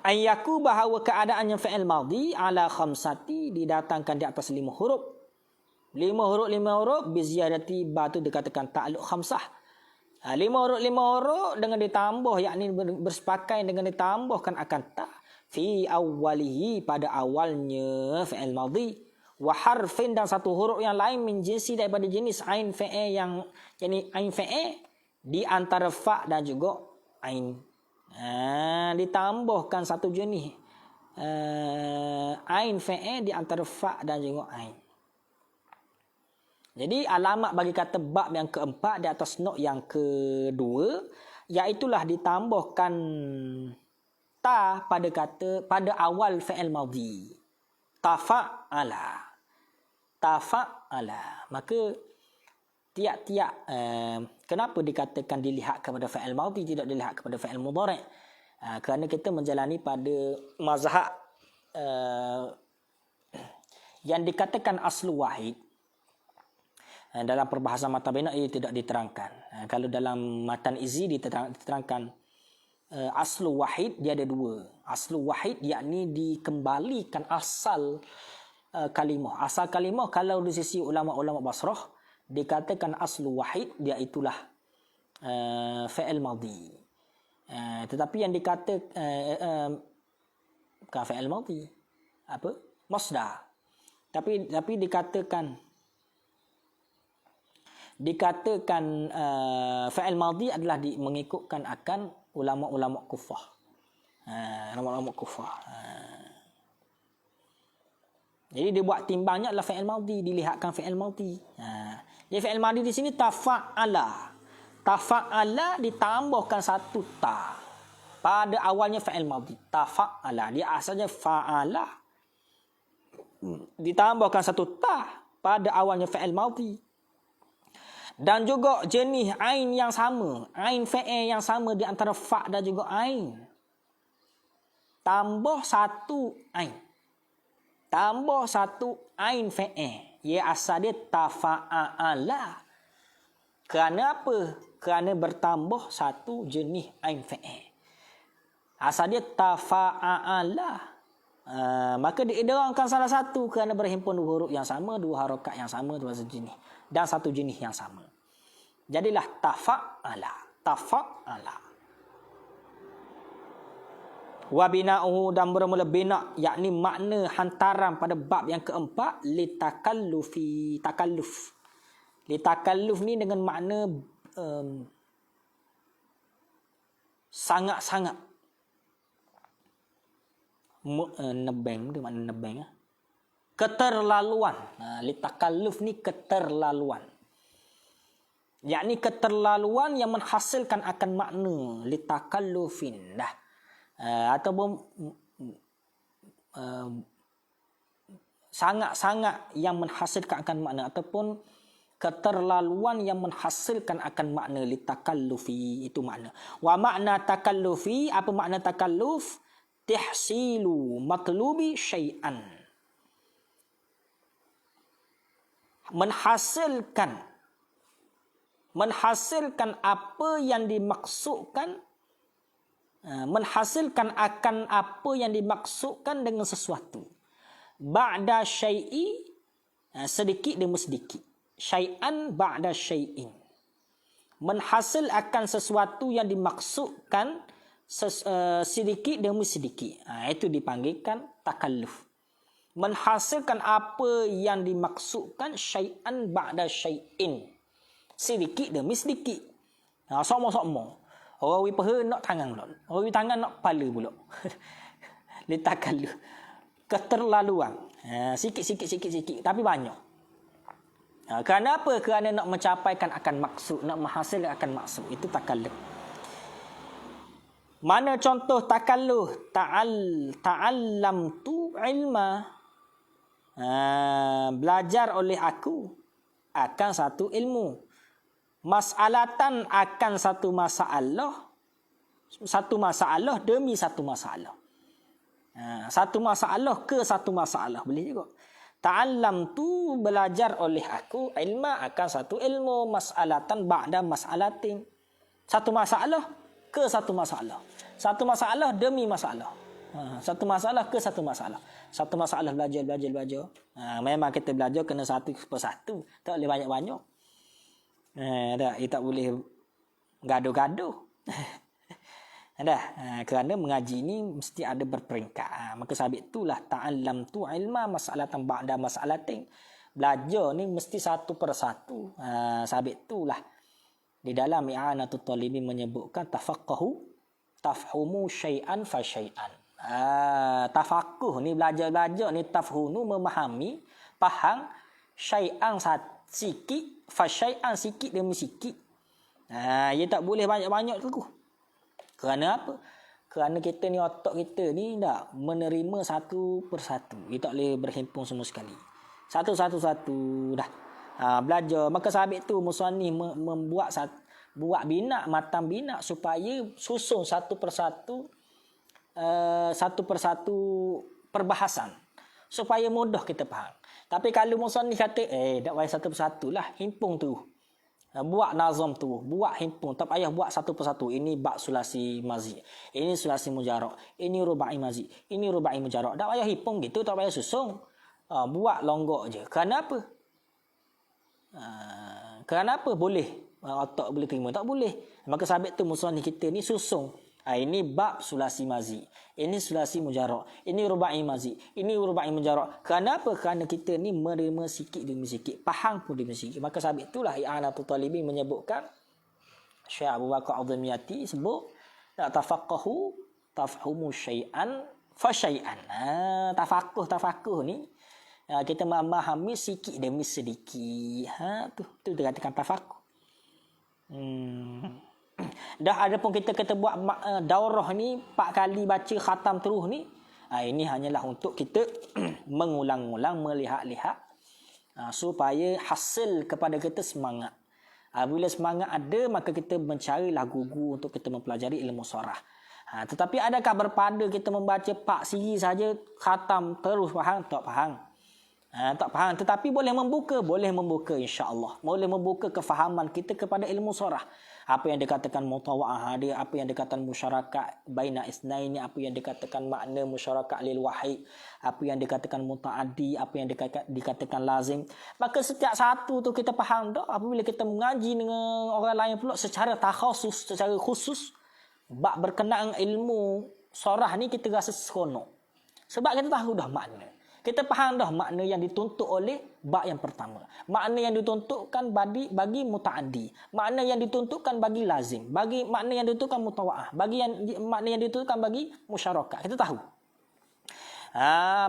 ayyaku, bahawa keadaannya fi'il madhi ala khamsati, didatangkan di atas 5 huruf. 5 huruf biziyadati, batu dikatakan ta'alluq khamsah. 5 huruf dengan ditambah, yakni bersepakai dengan ditambahkan akan ta fi awwalihi, pada awalnya fi'il madhi, wa harfin, dan satu huruf yang lain min jinsi, daripada jenis ain fi'il, yang yakni ain fi'il di antara fa dan juga ain. Ditambahkan satu jenis ain fi'il di antara fa dan juga ain. Jadi alamat bagi kata bab yang keempat di atas not yang kedua, iaitulah ditambahkan ta pada awal fi'il madhi. Tafa'ala. Maka tiap-tiap kenapa dikatakan dilihat kepada fi'il madhi, tidak dilihat kepada fi'il mudhari'? Kerana kita menjalani pada mazhab yang dikatakan aslu wahid. Dalam perbahasan matan bina ia tidak diterangkan. Kalau dalam matan izi diterangkan aslu wahid, dia ada 2. Aslu wahid yakni dikembalikan asal kalimah. Asal kalimah kalau di sisi ulama-ulama Basrah dikatakan aslu wahid, dia itulah fi'il madhi. Tetapi yang dikatakan bukan fi'il madhi, apa? Masdar. Tapi dikatakan fi'il madhi adalah mengikutkan akan ulama-ulama kufah. Ulama-ulama kufah. Jadi dia buat timbangnya adalah fi'il madhi, dilihatkan fi'il madhi. Jadi fi'il madhi di sini tafa'ala. Tafa'ala ditambahkan satu ta pada awalnya fi'il madhi. Tafa'ala, dia asalnya fa'ala. Ditambahkan satu ta pada awalnya fi'il madhi. Dan juga jenis ain yang sama, ain fi'il yang sama di antara fa dan juga ain. Tambah satu ain. Tambah satu ain fi'il. Ia asal dia tafa'ala. Kerana apa? Kerana bertambah satu jenis ain fi'il. Asal dia tafa'ala. Maka diidghamkan salah satu kerana berhimpun dua huruf yang sama, dua harakat yang sama, dua jenis dan satu jenis yang sama. Jadilah tafa'ala. Wa bina'uhu, dan bermula bina, yakni makna hantaran pada bab yang keempat, litakallufi. Litakalluf ni dengan makna sangat-sangat. Nebeng tu makna nebeng. Keterlaluan. Litakalluf ni keterlaluan. Yakni keterlaluan yang menghasilkan akan makna litakallufin. Ataupun sangat-sangat yang menghasilkan akan makna, ataupun keterlaluan yang menghasilkan akan makna litakallufi, itu makna. Wa makna takallufi, apa makna takalluf? Tahsilu matlubi syai'an. Menghasilkan apa yang dimaksudkan, menghasilkan akan apa yang dimaksudkan dengan sesuatu. Ba'da syai'i, sedikit demi sedikit. Syai'an ba'da syai'in. Menghasil akan sesuatu yang dimaksudkan sedikit demi sedikit. Itu dipanggilkan takalluf. Menghasilkan apa yang dimaksudkan syai'an ba'da syai'in. Sedikit demi sedikit. Sama-sama. Orang wi peha nak tangan pula. Orang wi tangan nak kepala pula. Litakalluf. Keterlaluan. Sikit. Tapi banyak. Kerana apa? Kerana nak mencapaikan akan maksud. Nak menghasilkan akan maksud. Itu takalluf. Mana contoh takalluf? Ta'allamtu ilma. Belajar oleh aku akan satu ilmu. Mas'alatan akan satu masalah. Satu masalah demi satu masalah. Satu masalah ke satu masalah. Boleh juga. Ta'allamtu, belajar oleh aku, ilma akan satu ilmu. Mas'alatan ba'da mas'alatin. Satu masalah ke satu masalah. Satu masalah demi masalah. Satu masalah ke satu masalah. Satu masalah belajar. Memang kita belajar kena satu persatu. Tak boleh banyak-banyak. Tak boleh gaduh-gaduh. Kerana mengaji ni mesti ada berperingkat. Maka sebab itulah ta'allamtu ilma mas'alatan ba'da mas'alatin. Belajar ni mesti satu persatu. Sebab itulah di dalam i'anatul talibin menyebutkan tafhumu syai'an fa syai'an. Tafaqquh ni belajar ni tafhunu memahami, faham, syai'an sikit, fa syai'an sikit demi sikit. Ia tak boleh banyak-banyak tu. Kerana apa? Kerana kita ni, otak kita ni tak menerima satu persatu. Ia tak boleh berhimpun semua sekali. Satu-satu dah. Belajar. Maka sahabat tu musannif buat bina, matan bina supaya susun satu persatu perbahasan supaya mudah kita faham. Tapi kalau musannif kata tak payah satu persatu lah, himpun tu. Buat nazam tu, buat himpun, tak payah buat satu persatu. Ini bab sulasi mazi, ini sulasi mujarrad, ini rubai mazi, ini rubai mujarrad. Tak payah himpun gitu, tak payah susun. Buat longgok je. Kerana apa? Kerana apa? Boleh. Otak boleh terima, tak boleh. Maka sahabat tu musannif kita ni susun. Ini bab sulasi mazi, ini sulasi mujarrad, ini rubai mazi, ini rubai mujarrad. Kenapa? Kerana kita ni menerima sikit demi sikit, faham pun demi sikit. Maka sebab itulah i'anatul talibin menyebutkan, Syekh Abu Bakar Al-Dhamiyati sebut, tafaqahu tafhumu syai'an fa syai'an. Tafaqquh ni kita memahami sikit demi sedikit. Tu dikatakan tafaqquh. Dah ada pun kita buat daurah ni 4 kali baca khatam terus ni. Ini hanyalah untuk kita mengulang-ulang, melihat-lihat supaya hasil kepada kita semangat. Bila semangat ada, maka kita mencarilah guru untuk kita mempelajari ilmu sorah. Tetapi adakah berpada kita membaca 4 siri saja khatam terus faham? Tak faham. Tak faham, tetapi boleh membuka insya-Allah. Boleh membuka kefahaman kita kepada ilmu sorah. Apa yang dikatakan mutawa'ah dia, apa yang dikatakan musyarakat baina isnaini, apa yang dikatakan makna musyarakat lil wahid, apa yang dikatakan mutaaddi, apa yang dikatakan lazim. Maka setiap satu tu kita faham dah apabila kita mengaji dengan orang lain pula secara takhasus, secara khusus bab berkenaan ilmu sorah ni kita rasa seronok. Sebab kita tahu dah makna. Kita faham dah makna yang dituntut oleh bab yang pertama. Makna yang dituntutkan bagi mutaaddi. Makna yang dituntutkan bagi lazim. Makna yang dituntutkan mutawa'ah. Makna yang dituntutkan bagi musyarakat. Kita tahu.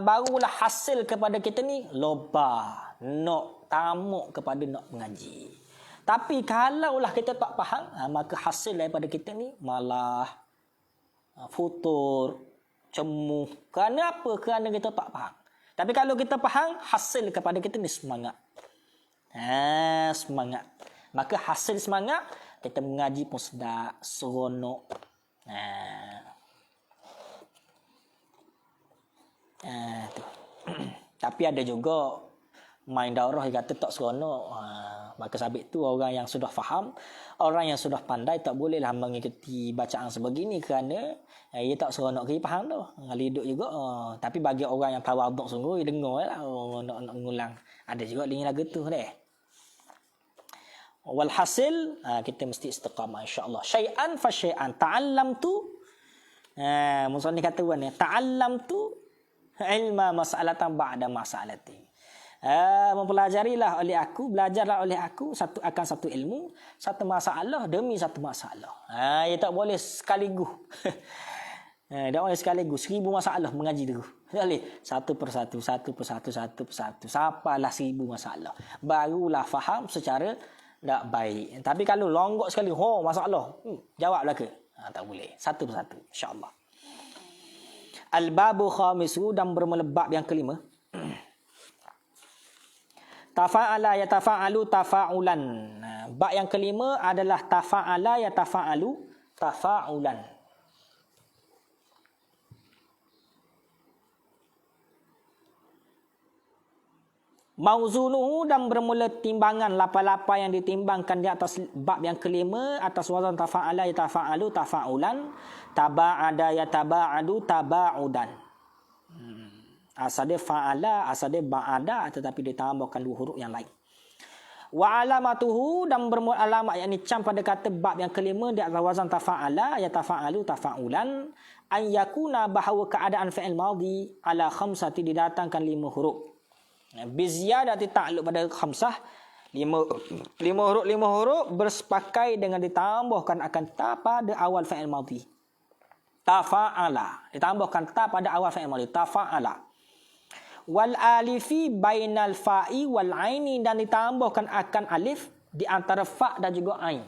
Barulah hasil kepada kita ni loba. Nak tamuk kepada nak mengaji. Tapi kalaulah kita tak faham, maka hasil daripada kita ni malah futur, cemuh. Kerana apa? Kerana kita tak faham. Tapi kalau kita faham, hasil kepada kita ni semangat. Semangat. Maka hasil semangat, kita mengaji pun sedap, seronok. Tu. Tapi ada juga main daurah yang kata tak seronok. Maka sabit tu orang yang sudah faham, orang yang sudah pandai tak bolehlah mengikuti bacaan sebegini kerana ia tak seronok ke faham tu. Liduk juga. Tapi bagi orang yang tawaduk sungguh, dia dengarlah nak mengulang. Ada juga link lagu tu deh. Walhasil kita mesti istiqamah insya-Allah. Syai'an fa syai'an ta'allamtu. Musannif kata ni, ta'allamtu ilma mas'alatan ba'da mas'alatin. Mempelajarilah oleh aku, belajarlah oleh aku satu ilmu, satu masalah demi satu masalah. Ia tak boleh sekaligus. Tak boleh sekaligus 1000 masalah mengaji tu. Boleh satu persatu. Sampailah 1000 masalah. Barulah faham secara tak baik. Tapi kalau longgok sekali, masalah. Jawablah ke? Tak boleh. Satu persatu insya-Allah. Al-babu khamisu, dan bermula bab yang kelima. Tafa'ala yatafa'alu tafa'ulan. Bab yang kelima adalah tafa'ala yatafa'alu tafa'ulan. Mauzunuhu, dan bermula timbangan lapa-lapa yang ditimbangkan di atas bab yang kelima atas wazan tafa'ala yatafa'alu tafa'ulan, taba'ada yataba'adu taba'udan. Asal dia fa'ala, asal dia ba'ada, tetapi ditambahkan 2 huruf yang lain. Wa alamatuhu, dan bermula alamat yang dicam pada kata bab yang kelima di atas wazan tafa'ala yatafa'alu tafa'ulan, an yakuna, bahawa keadaan fi'il madhi ala khamsati, didatangkan 5 huruf. Biziyadati ta'alluq pada khamsah, 5 huruf bersepakai dengan ditambahkan akan ta pada awal fi'il madhi. Tafa'ala, ditambahkan ta pada awal fi'il madhi, tafa'ala. Wal alifi bainal fa'i wal aini, dan ditambahkan akan alif di antara fa dan juga ain.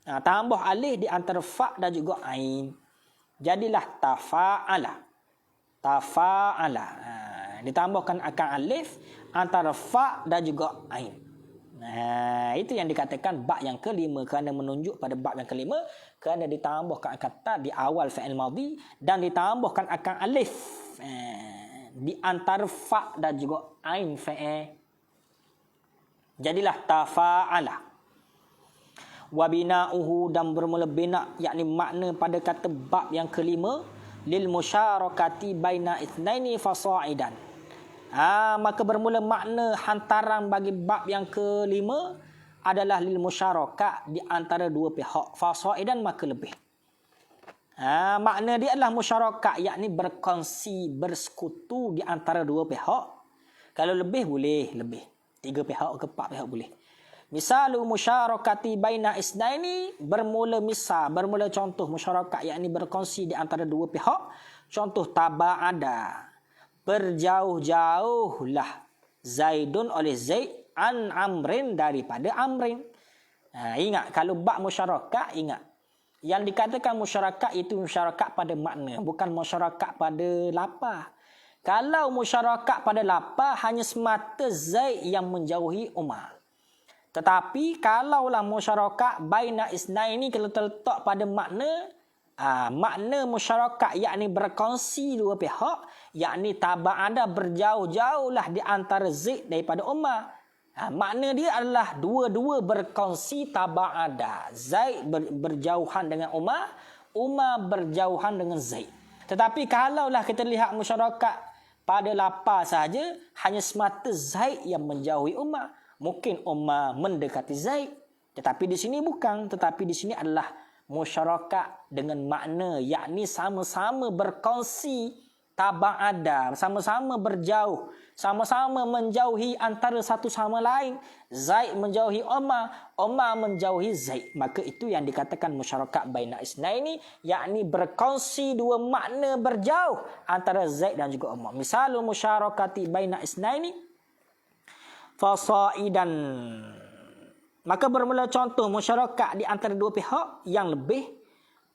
Tambah alif di antara fa dan juga ain. Jadilah tafa'ala. Tafa'ala. Ditambahkan akan alif antara fa dan juga ain. Itu yang dikatakan bab yang kelima, kerana menunjuk pada bab yang kelima kerana ditambahkan akan ta di awal fi'il madhi dan ditambahkan akan alif di antara fa dan juga ain fa'il. Jadilah tafa'ala. Wa bina'uhu, dan bermula bina, yakni makna pada kata bab yang kelima, lil musyarakati baina itsnaini fasa'idan. Maka bermula makna hantaran bagi bab yang kelima adalah lil musyarakat, di antara 2 pihak, fasa'idan maka lebih. Makna dia adalah musyarakat, yakni berkongsi, bersekutu di antara 2 pihak. Kalau lebih boleh lebih, 3 pihak ke 4 pihak boleh. Misalu musyarakati baina isnaini, bermula contoh musyarakat, yakni berkongsi di antara 2 pihak. Contoh taba'ada, berjauh-jauhlah Zaidun oleh Zaid an Amrin, daripada Amrin. Ingat, kalau bab musyarakat, ingat yang dikatakan masyarakat itu masyarakat pada makna, bukan masyarakat pada lapar. Kalau masyarakat pada lapar, hanya semata Zaid yang menjauhi Umar. Tetapi kalaulah masyarakat baina isnaini, kalau terletak pada makna, Makna musyarakat yakni berkongsi dua pihak, yakni taba'ada berjauh-jauhlah di antara Zaid daripada Umar. Makna dia adalah dua-dua berkongsi taba'ada. Zaid berjauhan dengan Umar, Umar berjauhan dengan Zaid. Tetapi kalaulah kita lihat musyarakat pada lapar saja, hanya semata Zaid yang menjauhi Umar. Mungkin Umar mendekati Zaid. Tetapi di sini bukan. Tetapi di sini adalah musyarakat dengan makna yakni sama-sama berkongsi taba'ada, sama-sama berjauh, sama-sama menjauhi antara satu sama lain. Zaid menjauhi Umar, Umar menjauhi Zaid. Maka itu yang dikatakan musyarakat baina isnaini, yakni berkongsi dua makna berjauh antara Zaid dan juga Umar. Misalul musyarakati baina isnaini fasaidan. Maka bermula contoh musyarakat di antara dua pihak yang lebih.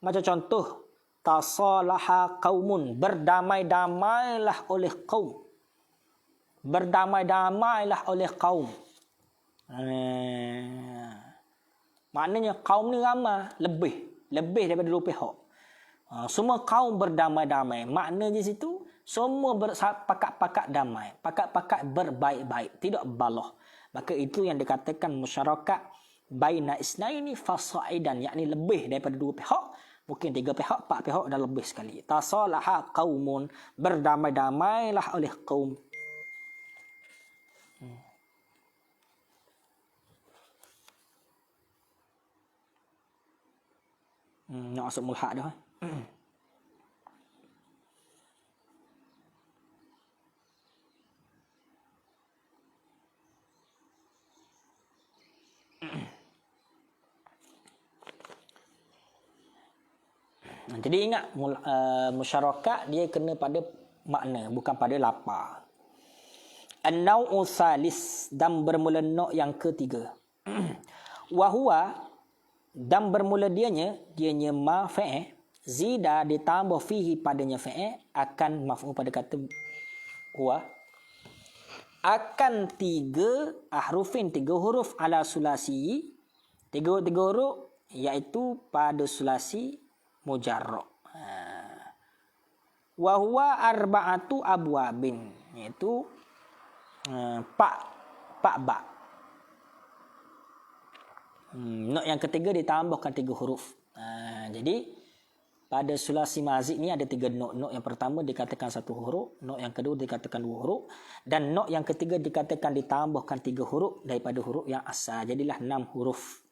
Macam contoh, tasalaha qaumun, berdamai-damailah oleh kaum. Berdamai-damailah oleh kaum. Maknanya kaum ni ramai, lebih daripada dua pihak. Semua kaum berdamai-damai. Makna di situ semua pakat-pakat damai, pakat-pakat berbaik-baik, tidak balah. Maka itu yang dikatakan musyarakat baina isnaini fasaidan, yakni lebih daripada dua pihak. Mungkin tiga pihak, empat pihak dan lebih sekali. Tasalaha qaumun, berdamai-damailah oleh kaum. Nak masuk mulhaq dah. Jadi ingat, musyarakat dia kena pada makna, bukan pada lapar. An-naw'u salis, dan bermula na' yang ketiga. Wahuwa, dan bermula dianya ma fa'e, zida ditambah fihi padanya fa'e, akan maf'ul pada kata huwa, akan tiga huruf ala sulasi, tiga huruf iaitu pada sulasi mujarrad. Wa huwa arba'atu abwabin, iaitu pak ba. Not yang ketiga ditambahkan tiga huruf. Jadi pada sulasi mazid ni ada tiga not. Not yang pertama dikatakan satu huruf, not yang kedua dikatakan dua huruf, dan not yang ketiga dikatakan ditambahkan tiga huruf daripada huruf yang asal. Jadilah 6 huruf.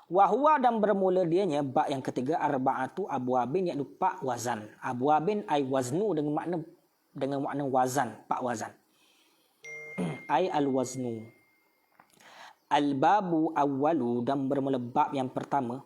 Wahuwa, dan bermula dianya ba yang ketiga arba'atu abwabin, iaitu pak wazan. Abwabin ay waznu dengan makna wazan, pak wazan. Ay al waznu. Al babu awwalu, dan bermula bab yang pertama.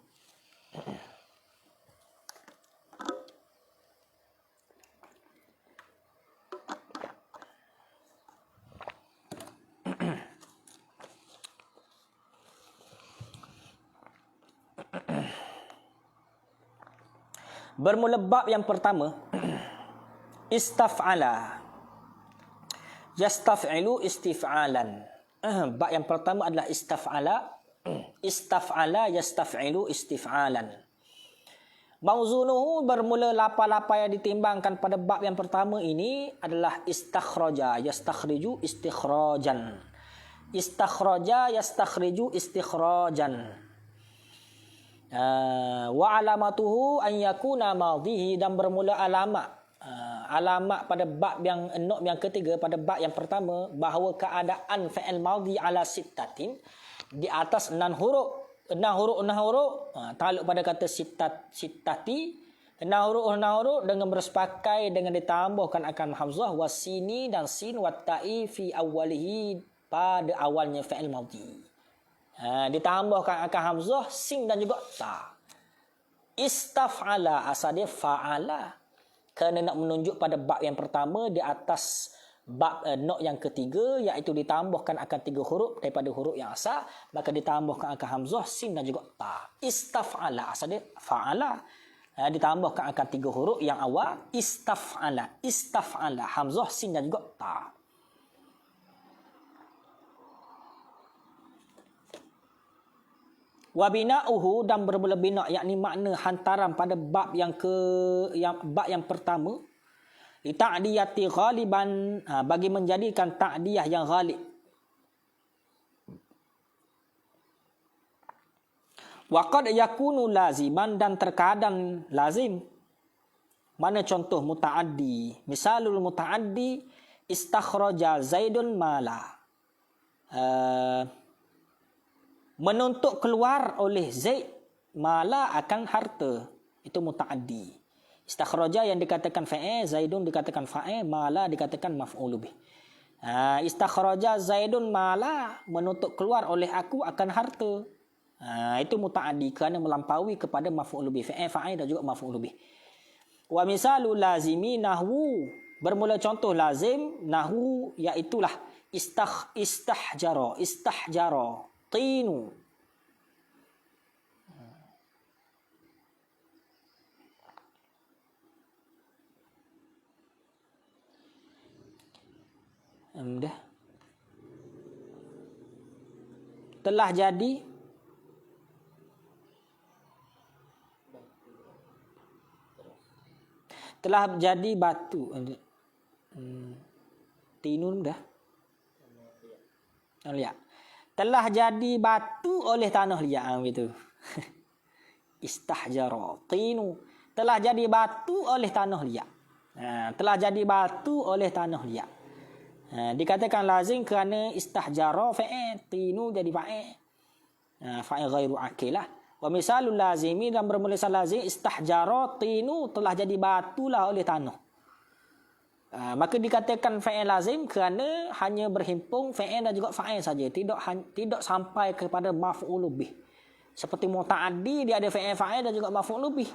Bermula bab yang pertama, istaf'ala, yastaf'ilu istif'alan. Bab yang pertama adalah istaf'ala, yastaf'ilu istif'alan. Mauzunuhu, bermula lapa-lapa yang ditimbangkan pada bab yang pertama ini adalah istakhraja, yastakhriju istikhrajan. Istakhraja, yastakhriju istikhrajan. Wa alamatuhu an yakuna madhihi, dan bermula alamat. Alamat pada bab yang ketiga, pada bab yang pertama, bahawa keadaan fi'il madhi ala sittatin, di atas 6 huruf. 6 huruf taluk pada kata sittati. 6 huruf dengan bersepakai dengan ditambahkan akan hamzah wasini dan sin watta'i fi awwalihi, pada awalnya fi'il madhi. Ditambahkan akan hamzah, sin dan juga ta. Istaf'ala, asal dia fa'ala, kerana nak menunjuk pada bab yang pertama di atas bab not yang ketiga, iaitu ditambahkan akan 3 huruf daripada huruf yang asal, maka ditambahkan akan hamzah, sin dan juga ta. Istaf'ala, asal dia fa'ala, ditambahkan akan 3 huruf yang awal. Istaf'ala, hamzah, sin dan juga ta. Wa bina'uhu dan bermula bina, yakni makna hantaran pada bab yang pertama, li ta'diyati ghaliban, bagi menjadikan ta'diyah yang ghalib. Wa qad yakunu laziman dan terkadang lazim. Mana contoh muta'addi? Misalul muta'addi istakhraja Zaidun mala. Menuntut keluar oleh Zaid mala akan harta. Itu muta'addi. Istakhraja yang dikatakan fa'il, Zaidun dikatakan fa'il, mala dikatakan maf'ul bih. Istakhraja Zaidun mala, menuntut keluar oleh aku akan harta. Itu muta'addi kerana melampaui kepada maf'ul bih. Fa'il dan juga maf'ul bih. Wa misalu lazimi nahwu, bermula contoh lazim nahwu iaitulah istahjara tinu. Dah. Telah jadi batu. Tinun dah. Lihat. Telah jadi batu oleh tanah liat gitu. Istahjara tinu, telah jadi batu oleh tanah liat. Telah jadi batu oleh tanah liat. Dikatakan lazim kerana istahjara fa'il, tinu jadi fa'il. Fa'il ghairu akilah. Wa misalul lazimi dan bermula lazim istahjara tinu, telah jadi batulah oleh tanah. Maka dikatakan fa'il lazim kerana hanya berhimpun fa'il dan juga fa'il saja, tidak sampai kepada maf'ul bih. Seperti muta'addi dia ada fa'il dan juga maf'ul bih.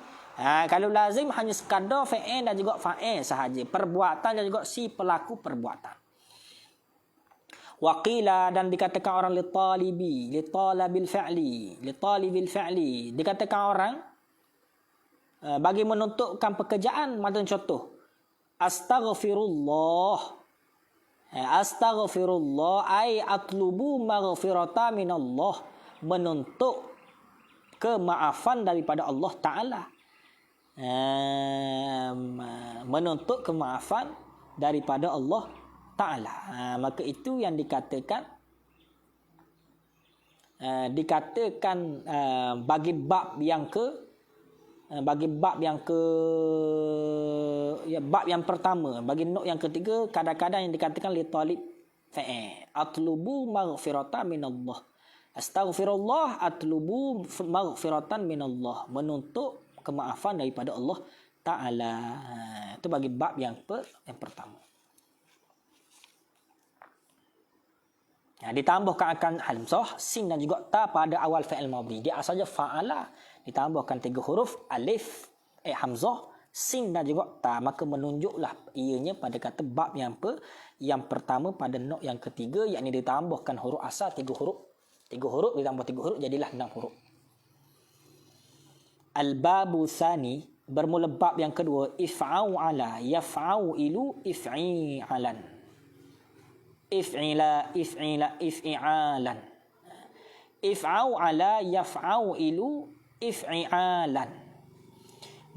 Kalau lazim hanya sekadar fa'il dan juga fa'il sahaja, perbuatan dan juga si pelaku perbuatan. Waqila dan dikatakan orang litalabil fi'li, dikatakan orang bagi menuntukkan pekerjaan. Macam contoh astaghfirullah ay atlubu maghfirata minallah, menuntut kemaafan daripada Allah Ta'ala. Menuntut kemaafan daripada Allah Ta'ala. Maka itu yang dikatakan bagi bab yang bab yang pertama, bagi nok yang ketiga, kadang-kadang yang dikatakan li talib fa'il, atlubu maghfiratan minallah, astaghfirullah atlubu maghfiratan minallah, menuntut kemaafan daripada Allah Ta'ala. Itu bagi bab yang pertama. Ditambahkan akan hamzah, sin dan juga ta pada awal fi'il madhi. Dia asalnya fa'ala, ditambahkan 3 huruf alif, hamzah, sin dan juga ta, maka menunjuklah ianya pada kata bab yang pertama pada nok yang ketiga, yakni ditambahkan huruf asal 3 huruf ditambah 3 huruf jadilah 6 huruf. Al-babu tsani, bermula bab yang kedua, if'au ala yaf'au ilu if'i'alan. If'i'alan. If'au ala yaf'au ilu if'i'alan.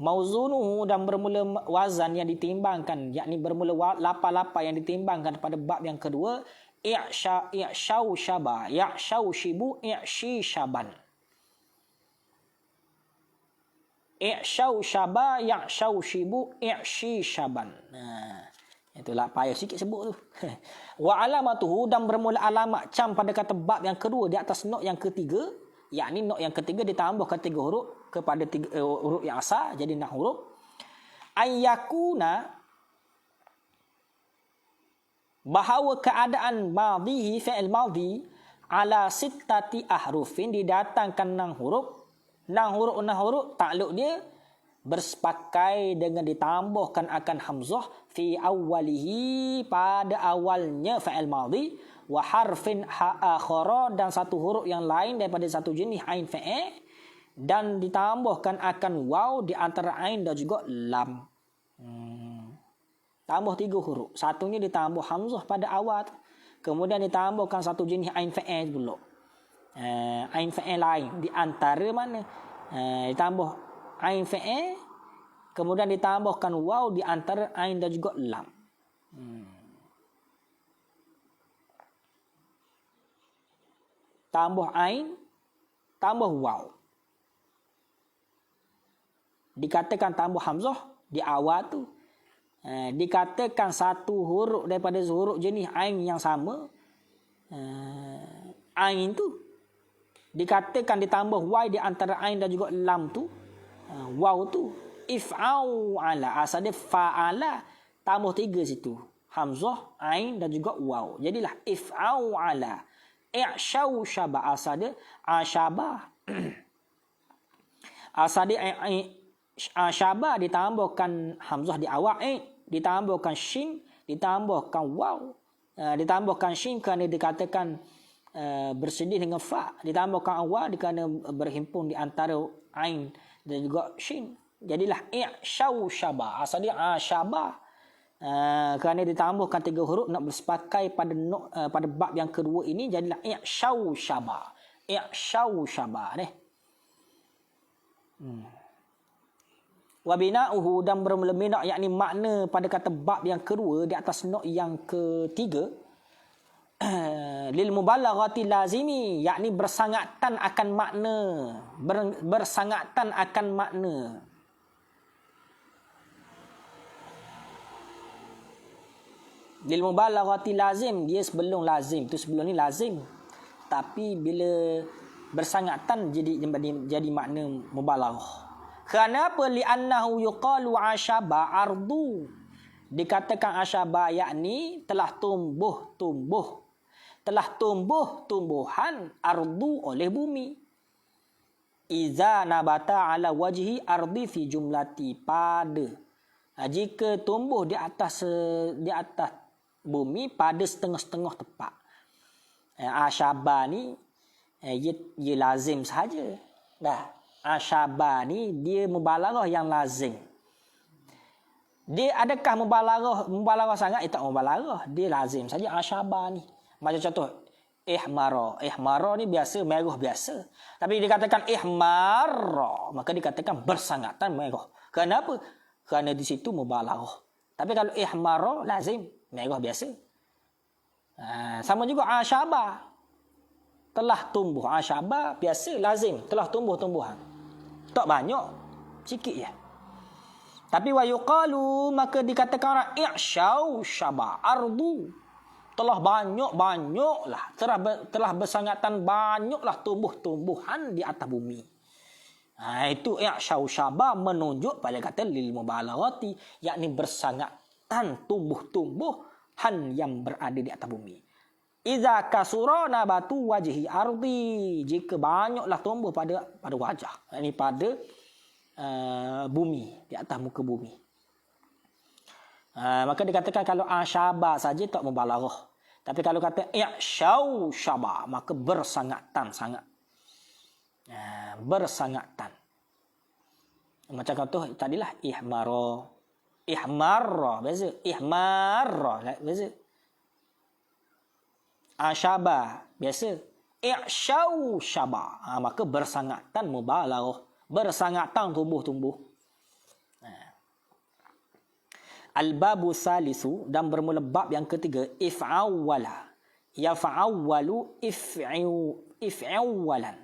Mauzunuhu dan bermula wazan yang ditimbangkan, yakni bermula lapa-lapa yang ditimbangkan pada bab yang kedua, i'syau syaba, ya'syau shibu, i'syi syaban. I'syau syaba, ya'syau shibu, i'syi syaban. Itulah payah sikit sebut tu. Wa alamatuhu dan bermula alamat cam pada kata bab yang kedua di atas nok yang ketiga, yakni nok yang ketiga ditambahkan 3 huruf kepada 3 huruf yang asal jadi 6 huruf. Ayyakuna, bahawa keadaan madhihi fi'il madhi ala sittati ahrufin, didatangkan 6 huruf. 6 huruf takluk dia bersepakai dengan ditambahkan akan hamzah fi awwalihi, pada awalnya fa'il madhi, wa harfin akhara dan 1 huruf yang lain daripada satu jenis ain fa'il, dan ditambahkan akan waw di antara ain dan juga lam. Tambah 3 huruf, satunya ditambah hamzah pada awal, kemudian ditambahkan satu jenis ain fa'il pula. Ain fa'il lain di antara mana? Ditambah ain fa'il, kemudian ditambahkan waw di antara ain dan juga lam. Tambah ain, tambah waw. Dikatakan tambah hamzah di awal tu. Dikatakan satu huruf daripada huruf jenis ain yang sama. Ain tu dikatakan ditambah waw di antara ain dan juga lam tu. Waw tu if'ala, asal dia fa'ala, tambah 3 situ. Hamzah, ain dan juga waw. Jadilah if'ala. I'syau syaba, asal dia asyaba. Asal dia asyaba ditambahkan hamzah di awal, ditambahkan shin, ditambahkan waw, ditambahkan shin kerana dikatakan bersedih dengan fa, ditambahkan waw kerana berhimpun di antara ain dan juga shin. Jadilah i'syau syaba, asal dia asyaba. Kerana ditambahkan 3 huruf nak bersepakai pada bab yang kedua ini, jadilah i'syau syaba. I'syau syaba ni. Wa bina'uhu, dan bermula bina, yakni makna pada kata bab yang kedua di atas nok yang ketiga, lil mubalaghati lazimi, yakni bersangatan akan makna, bersangatan akan makna. Lil mubalaghati lazim, dia sebelum lazim tu, sebelum ni lazim, tapi bila bersangatan jadi makna mubalaghah. Kerana apa? Li'annahu yuqalu asyaba ardu, dikatakan asyaba yakni telah tumbuh tumbuhan ardu oleh bumi. Iza nabata ala wajhi ardi fi jumlati, pada jika tumbuh di atas bumi pada setengah-setengah tempat. Asyaba ni ia lazim sahaja. Dah, asyaba ni dia mubalaghah yang lazim. Dia adakah mubalaghah sangat? Tak mubalaghah, dia lazim saja asyaba ni. Macam contoh ihmara ni biasa merah biasa. Tapi dikatakan ihmara, maka dikatakan bersangatan merah. Kenapa? Kerana di situ mubalaghah. Tapi kalau ihmara lazim merah biasa. Sama juga asyaba, telah tumbuh. Asyaba biasa lazim, telah tumbuh-tumbuhan. Tak banyak, sikit je. Tapi wa yuqalu, maka dikatakan orang i'syau syaba ardu, telah banyaklah, telah bersangatan banyaklah tumbuh-tumbuhan di atas bumi. Itu i'syau syaba menunjuk pada kata lil mubalaghati, yakni bersangatan tumbuh-tumbuhan yang berada di atas bumi. Iza kasura nabatu wajhi ardi, jika banyaklah tumbuh pada wajah, yakni pada bumi, di atas muka bumi. Maka dikatakan kalau asyaba saja tak mubalaghah. Tapi kalau kata i'syau syaba, maka bersangatan sangat. Bersangatan. Macam contoh tadilah ihmarra beza, ihmarra beza. Asyaba biasa, i'syau syaba, maka bersangatan mubalaghah, bersangatan tumbuh-tumbuh. Al-babu salisu, dan bermula bab yang ketiga, if'awwala yaf'awwalu if'awwalan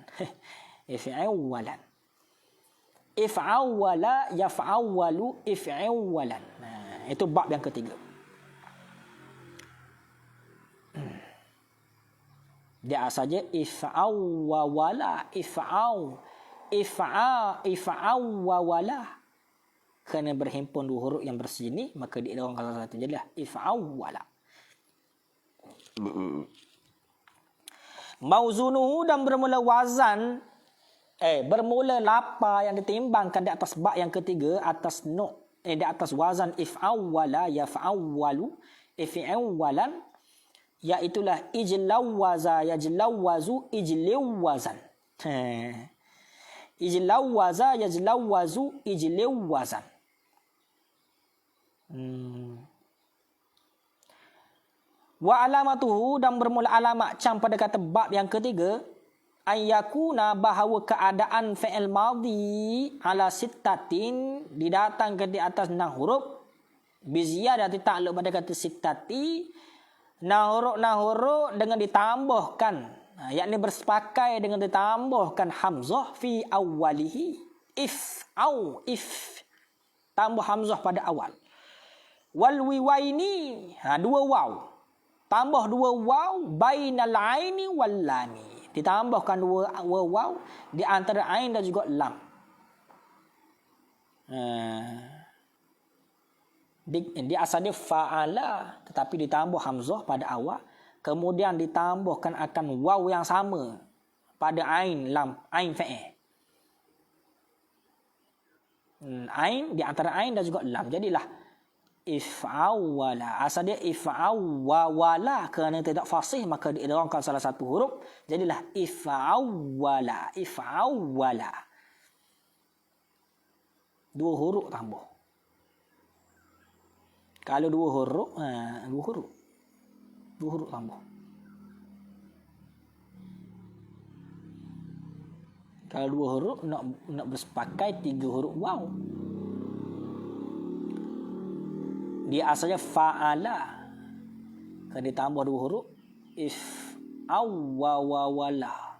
if'awwalan if'awwala yaf'awwalu if'awwalan. Itu bab yang ketiga. Dia saja if'awwala if'awwala, kerana berhimpun 2 huruf yang bersini, maka dia orang kalau satu jadilah if'awwala. Mauzunuhu, dan bermula wazan bermula lapa yang ditimbangkan di atas bab yang ketiga, atas di atas wazan if'awwala yaf'awwalu if'awwalan, iaitulah ijlawaza yajlawazu ijliwazan. Ijlawaza yajlawazu ijliwazan. Wa alamatuhu, dan bermula alamat cam pada kata bab yang ketiga, ayyakuna bahawa keadaan fi'il madhi ala sittatin didatangkan di atas 6 huruf biziyadati ta'alluq pada kata sittati huruf dengan ditambahkan yakni bersepakai dengan ditambahkan hamzah fi awwalihi if tambah hamzah pada awal wal wiwaini 2 waw tambah 2 waw bainal aini wal lami ditambahkan 2 waw di antara ain dan juga lam. Di asal dia fa'ala tetapi ditambah hamzah pada awal, kemudian ditambahkan akan waw yang sama pada ain lam, ain fa'il. Ain di antara ain dan juga lam. Jadilah if'awwala. Asal dia if'awwala kerana tidak fasih maka diidghamkan salah satu huruf. Jadilah if'awwala. 2 huruf tambah. Kalau 2 huruf, 2 huruf tambah. Kalau 2 huruf nak bersepakai 3 huruf waw. Dia asalnya fa'ala. Kalau ditambah 2 huruf if awwawala.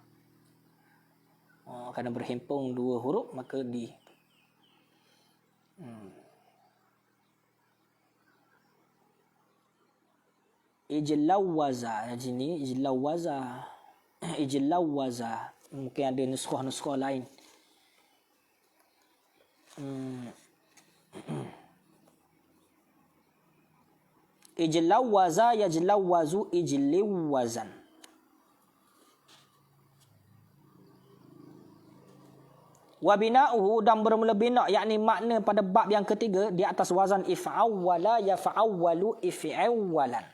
Kerana berhimpun 2 huruf maka di ijlawaza. Jadi ijlawaza. Mungkin ada nuskah-nuskah lain. Ijlawaza yajlawazu ijliwazan. Wa bina'uhu dan bermula bina' yakni makna pada bab yang ketiga di atas wazan if'awwala yaf'awwalu if'awwalan.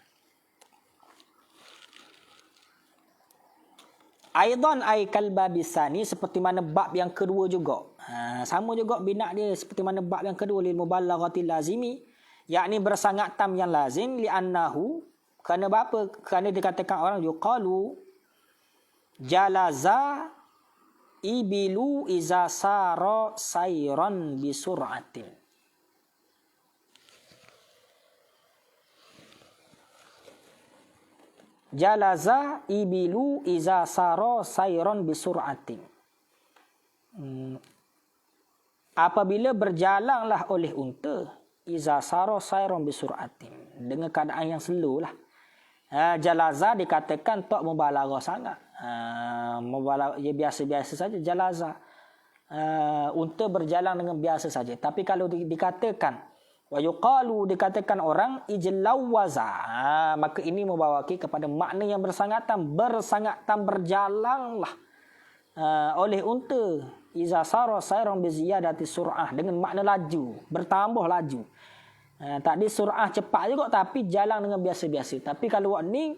Aidan ay kalbabisani seperti mana bab yang kedua juga. Sama juga bina' dia seperti mana bab yang kedua lil mubalaghatil lazimi yakni bersangat tam yang lazim li'annahu kerana apa? Kerana dikatakan orang yuqalu jalaza ibilu iza sara sayran bisur'atin. Jalaza ibilu iza sara sayran bisur'atin. Apabila berjalanlah oleh unta iza sara sayran bisur'atin dengan keadaan yang slow lah. Jalaza dikatakan tak mubalaghah sangat. Ia biasa-biasa saja jalaza. Unta berjalan dengan biasa saja. Tapi kalau dikatakan wa yuqalu dikatakan orang ijlawaza, maka ini membawaki kepada makna yang bersangatan berjalanlah oleh unta iza sara sayran bi ziyadati sur'ah dengan makna laju, bertambah laju. Tadi sur'ah cepat juga tapi jalan dengan biasa-biasa. Tapi kalau ni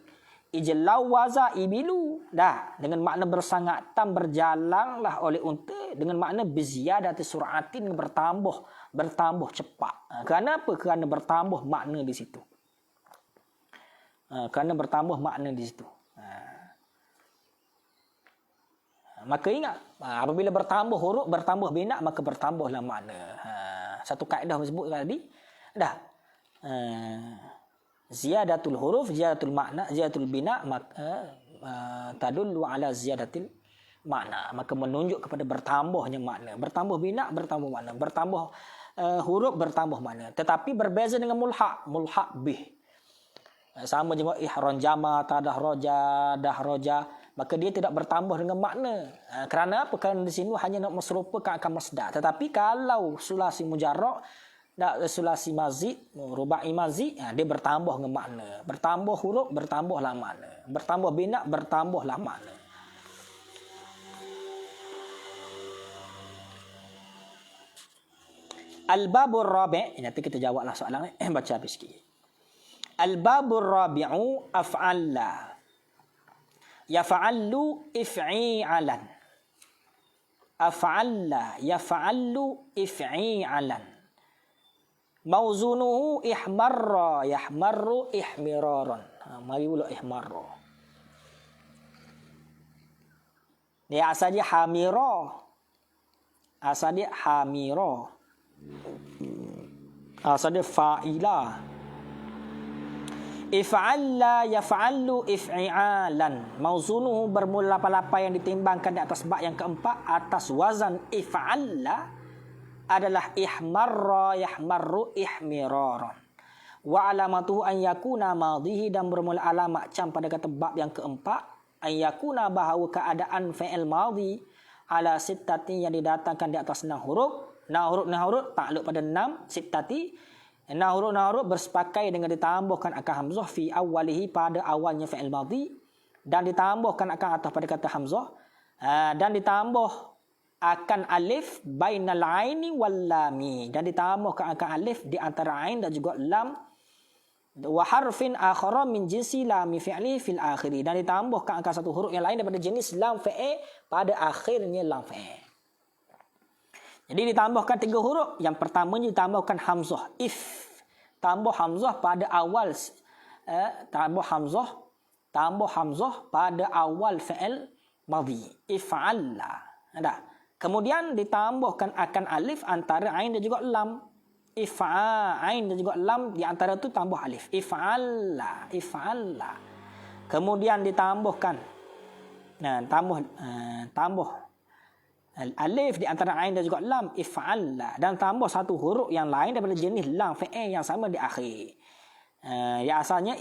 ijlawaza ibilu dah dengan makna bersangatan berjalanlah oleh unta dengan makna biziyadati sur'atin bertambah cepat. Kerana apa? Kerana bertambah makna di situ. Maka ingat, apabila bertambah huruf, bertambah bina, maka bertambahlah makna. Satu kaedah disebut tadi. Dah. Ziyadatul huruf, ziyadatul makna, ziyadatul bina, maka tadullu ala ziyadatil makna. Maka menunjuk kepada bertambahnya makna. Bertambah bina, bertambah makna. Bertambah huruf, bertambah makna. Tetapi berbeza dengan mulhaq bih. Sama juga ihron jama, tadah roja, dah roja. Maka dia tidak bertambah dengan makna. Kerana apa? Kerana di sini hanya nak meserupakan akan masdar. Tetapi kalau sulasi mujarrad, sulasi mazid, rubai mazid, dia bertambah dengan makna. Bertambah huruf, bertambahlah makna. Bertambah bina, bertambahlah makna. Al-babur rabi', nanti kita jawablah soalan baca habis sikit. Al-babur rabi'u af'alla yaf'allu if'i'alan. Af'alla yaf'allu if'i'alan. Mauzunuhu ihmarra yahmarru ihmiraran. Mari pula ihmarra. Dia asal dia hamira. Asal dia hamira. Asal dia fa'ila. If'alla yaf'allu if'ialan. Mauzunuhu bermula 88 yang ditimbangkan di atas bab yang keempat atas wazan if'alla adalah ihmarra yahmarru ihmiraran. Wa alamatuhu an yakuna madhihi, dan bermula alamat cam pada kata bab yang keempat an yakuna bahawa keadaan fi'il madhi ala sittati yang didatangkan di atas 6 huruf. 6 huruf takluk pada 6 sittati. 6 huruf bersepakai dengan ditambahkan akar hamzah fi awalihi pada awalnya fi'il madhi, dan ditambahkan akar atas pada kata hamzah, dan ditambah akan alif bainal aini wal lami, dan ditambahkan akan alif di antara ain dan juga lam, wa harfin akhara min jinsi lam fi'li fil akhiri, dan ditambahkan akan satu huruf yang lain daripada jenis lam fi'il pada akhirnya lam fi'il. Jadi ditambahkan 3 huruf. Yang pertamanya ditambahkan hamzah if. Tambah hamzah pada awal tambah hamzah pada awal fi'il madhi. If'alla. Ada. Kemudian ditambahkan akan alif antara ain dan juga lam. Ain dan juga lam di antara itu tambah alif. If'alla. Kemudian ditambahkan tambah alif di antara ain dan juga lam, if'alla, dan tambah satu huruf yang lain daripada jenis lam fi'il yang sama di akhir. Yang asalnya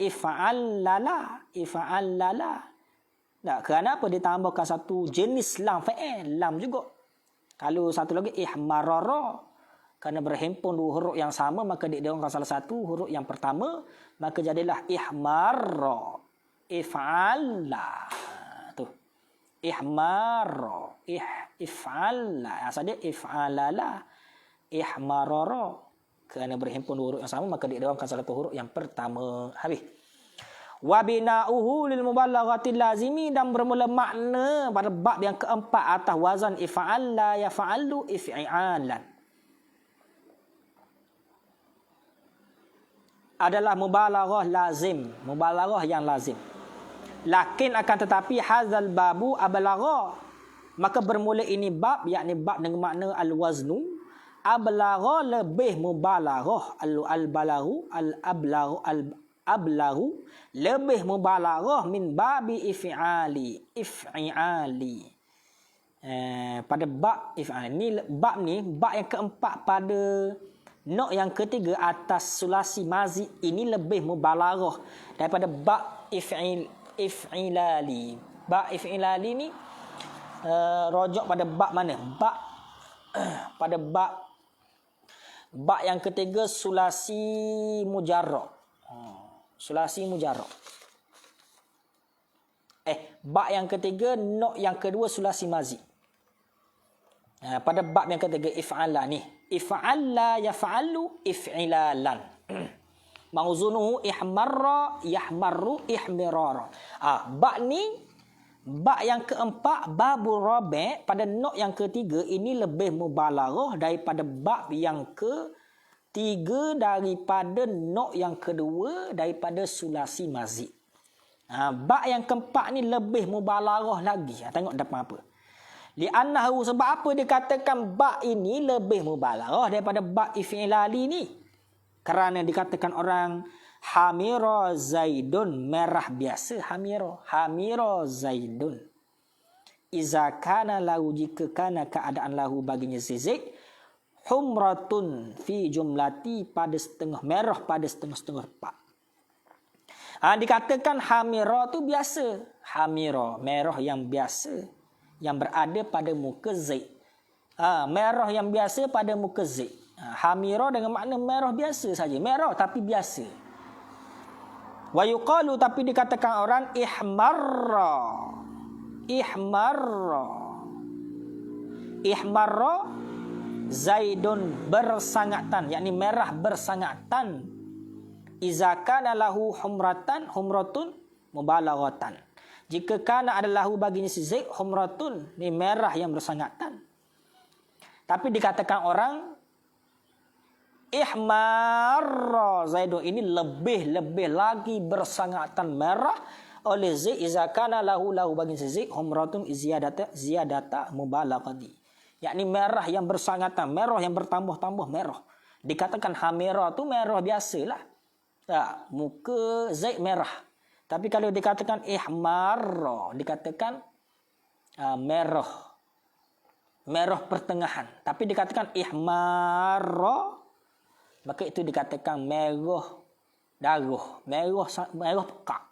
if'allala. Nah, kenapa ditambahkan satu jenis lam fi'il, lam juga? Kalau satu lagi ihmarara, kerana berhimpun 2 huruf yang sama maka dideongkan salah satu huruf yang pertama, maka jadilah ihmarra. If'alla. Ihmarra, if'alla, asal dia if'alala, ihmarara. Kerana berhimpun 2 huruf yang sama maka didoangkan salah satu huruf yang pertama. Habis. Wa bina'uhu lil mubalaghatil lazimi, dan bermula makna pada bab yang keempat atas wazan if'alla yaf'allu if'ialan adalah mubalaghah lazim, mubalaghah yang lazim. Lakin akan tetapi hazal babu ablagha, maka bermula ini bab, yakni bab dengan makna al-waznu, ablagha lebih mubalaghah, al-balaghu al-ablaghu lebih mubalaghah min babi if'ali pada bab if'ali. Ni bab yang keempat pada nok yang ketiga atas sulasi mazid ini lebih mubalaghah daripada bab if'ilali. Bab if'ilali ni rojak pada bab mana? Pada bab yang ketiga sulasi mujarrad. Sulasi mujarrad. Bab yang ketiga nok yang kedua sulasi mazid. Pada bab yang ketiga if'ala ni, if'alla yaf'alu if'ilalan. Mauzunuhu ihmarra yahmarru ihmirara. Bab ni, bab yang keempat, babul rabi', pada nok yang ketiga ini lebih mubalaghah daripada bab yang ketiga daripada nok yang kedua daripada sulasi mazid. Bab yang keempat ni lebih mubalaghah lagi. Tengok depan apa. Li'annahu, sebab apa dikatakan bab ini lebih mubalaghah daripada bab if'ilali ni? Kerana dikatakan orang hamira zaidun, merah biasa hamira zaidun. Iza kana lahu, jika kana keadaan lahu baginya Zaid, humratun fi jumlati, pada setengah merah pada setengah pak. Dikatakan hamira tu biasa, hamira merah yang biasa yang berada pada muka Zaid. Merah yang biasa pada muka Zaid. Hamira dengan makna merah biasa saja, merah tapi biasa. Wa yuqalu, tapi dikatakan orang ihmarra zaidun, bersangatan, yakni merah bersangatan. Iza kana lahu humratun mubalaghatan, jika kana adalah baginya si Zaid humratun, ni merah yang bersangatan. Tapi dikatakan orang ihmarra zaidun, ini lebih lagi bersangatan merah oleh Zaid iza kana lahu bagi Zaid humratun ziyadata mubalaghati. Yakni merah yang bersangatan, merah yang bertambah-tambah merah. Dikatakan hamira tu merah biasalah. Tak, muka Zaid merah. Tapi kalau dikatakan ihmar, dikatakan merah. Merah pertengahan. Tapi dikatakan ihmar, maka itu dikatakan merah darah, merah pekat.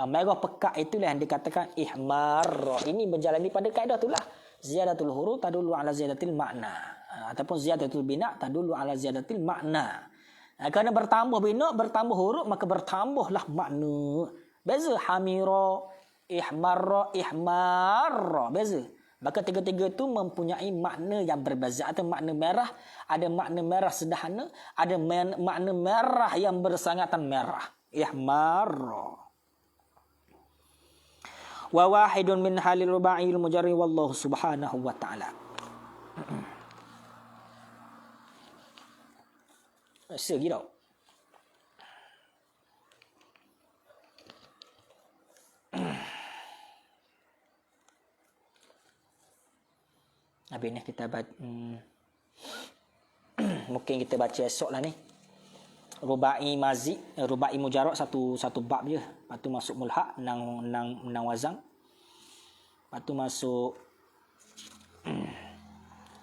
Merah pekat itulah yang dikatakan ihmar. Ini berjalani pada kaedah itulah. Ziyadatul huruf tadullu ala ziyadatil makna. Ataupun ziyadatul bina tadullu ala ziyadatil makna. Kerana bertambah bina, bertambah huruf, maka bertambahlah makna. Beza hamira, ihmarra, ihmarra. Beza. Maka tiga-tiga itu mempunyai makna yang berbeza. Ada makna merah, ada makna merah sederhana, ada makna merah yang bersangatan merah. Ihmarra. Wa wahidun min halil ruba'il mujarri wallahu subhanahu wa ta'ala. Segi tau. Habis ni kita mungkin kita baca esok lah ni. Rubai mazid, rubai mujarrad satu bab je. Lepas tu masuk mulhaq nang wazan. Lepas tu masuk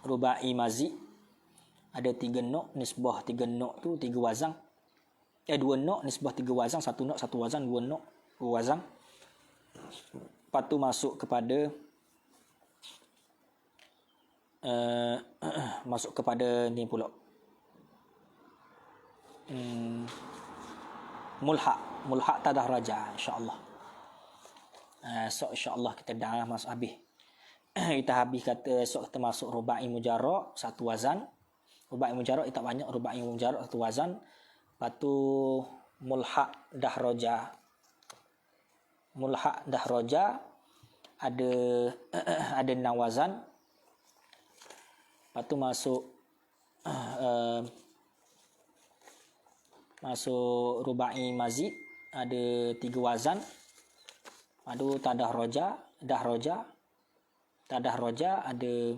rubai mazid. Ada 3 nok, nisbah 3 nok tu 3 wazan. 2 nok, nisbah 3 wazan, 1 nok 1 wazan, 2 nok 2 wazan. Lepas tu masuk kepada masuk kepada ni pula. Mulhaq tadah raja insya-Allah. So insya-Allah kita dah masuk habis. Kita habis kata esok kita masuk rubai mujarrad satu wazan. Rubai mujarrad tak banyak, rubai mujarrad satu wazan. Lepas tu mulhaq dah raja. Mulhaq dah raja ada ada 6 wazan. Lepas tu masuk rubai mazid ada 3 wazan. Aduh tadah roja, dah roja. Tadah roja ada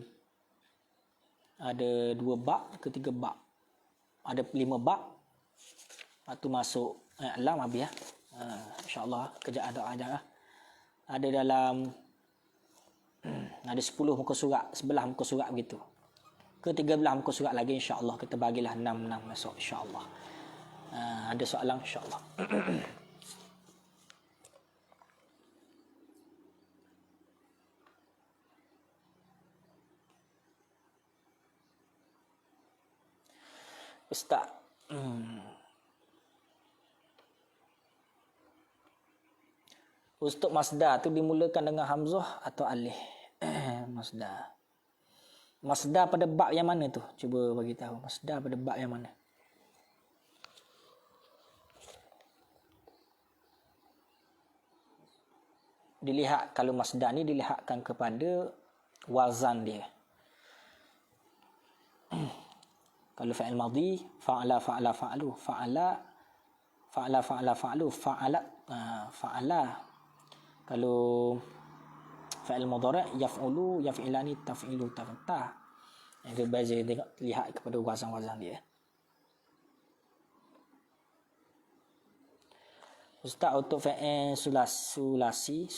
2 bab ke 3 bab. Ada 5 bab. Lepas tu masuk alam habis ya. Insya-Allah kerja ada aja. Ada dalam ada 10 muka surat, 11 muka surat begitu. Ke 13 muka surat lagi insya-Allah kita bagilah 6 masuk insya-Allah. Ada soalan insya-Allah. Ustaz. Untuk masdar tu dimulakan dengan hamzah atau alif? Masdar. Masdar pada bab yang mana tu? Cuba bagi tahu. Masdar pada bab yang mana? Dilihat kalau masdar ni dilihatkan kepada wazan dia. Kalau fa'il madhi, fa'ala fa'alu, fa'ala. Kalau fa'il mudhari' yaf'ulu, yaf'ilani, taf'ilu, taf'ta. Yang berbeza tengok lihat kepada wazan-wazan dia. Ustaz untuk fa'il sulasi.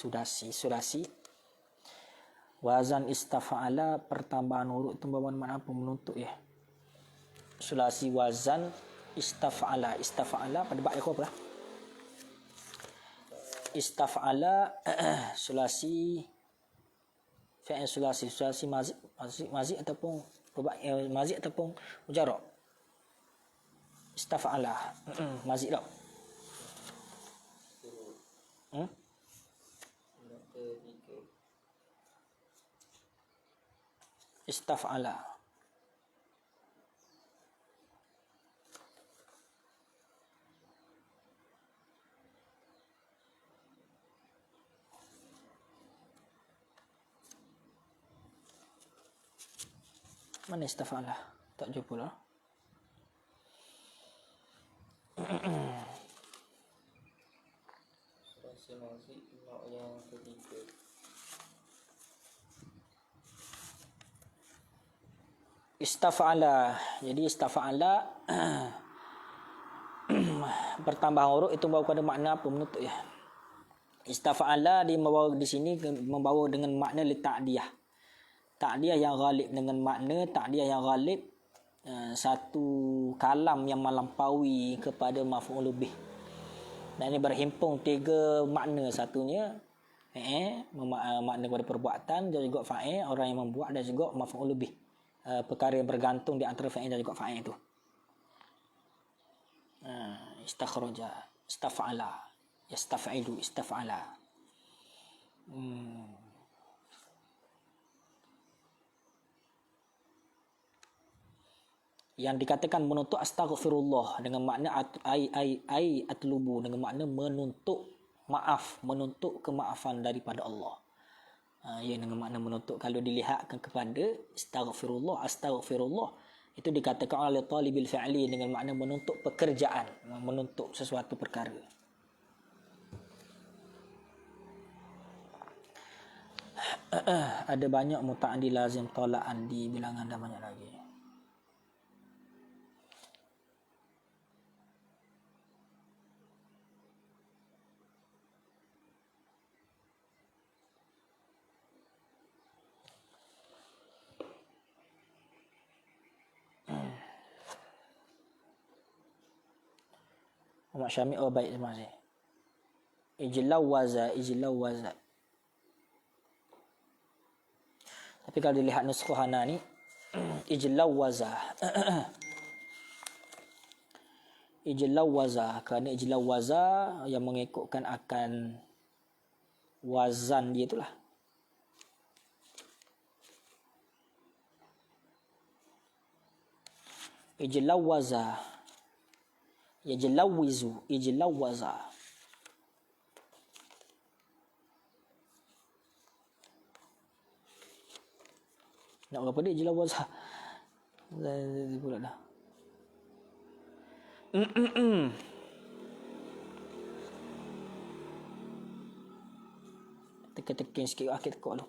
Wazan istafa'ala pertambahan huruf itu bermakna apa menuntut ya? Sulasi wazan istafa'ala pada bab yang apa? Istafa'ala sulasi fa'il sulasi mazid ataupun mazid ataupun mujarrad. Istafa'ala mazid tak? Istaf'ala. Mana istaf'ala? Tak jumpa lah. mazik not yang ketiga. Istafa'ala. Jadi istafa'ala pertambahan huruf itu membawa kepada makna apa menutup ya. Istafa'ala membawa di sini membawa dengan makna li ta'diyah. Ta'diyah yang ghalib dengan makna ta'diyah yang ghalib satu kalam yang melampaui kepada maf'ul bih. Dan ini berhimpun tiga makna. Satunya makna kepada perbuatan, dan juga fa'il orang yang membuat, dan juga maf'ul bih, perkara yang bergantung di antara fa'il dan juga fa'il itu. Istakhraja, istafa'ala, yastaf'ilu, istaf'ala. Yang dikatakan menuntut astaghfirullah dengan makna atlubu, dengan makna menuntut maaf, menuntut kemaafan daripada Allah. Ya, dengan makna menuntut. Kalau dilihatkan kepada astaghfirullah itu dikatakan oleh talibil fi'li dengan makna menuntut pekerjaan, menuntut sesuatu perkara. Ada banyak muta'addi lazim tala'an di bilangan dan banyak lagi. Muhammad Syamil, oh baik, terima kasih. Ijlawaza. Tapi kalau dilihat nuskhah Hana ni ijlawaza. Ijlawaza, kerana ijlawaza yang mengikutkan akan wazan dia itulah. Ijlawaza, yajlawizu, ijlawaza. Nak berapa dia ijlawaza? Pula dah. Tekan sikit akhir tekuk tu.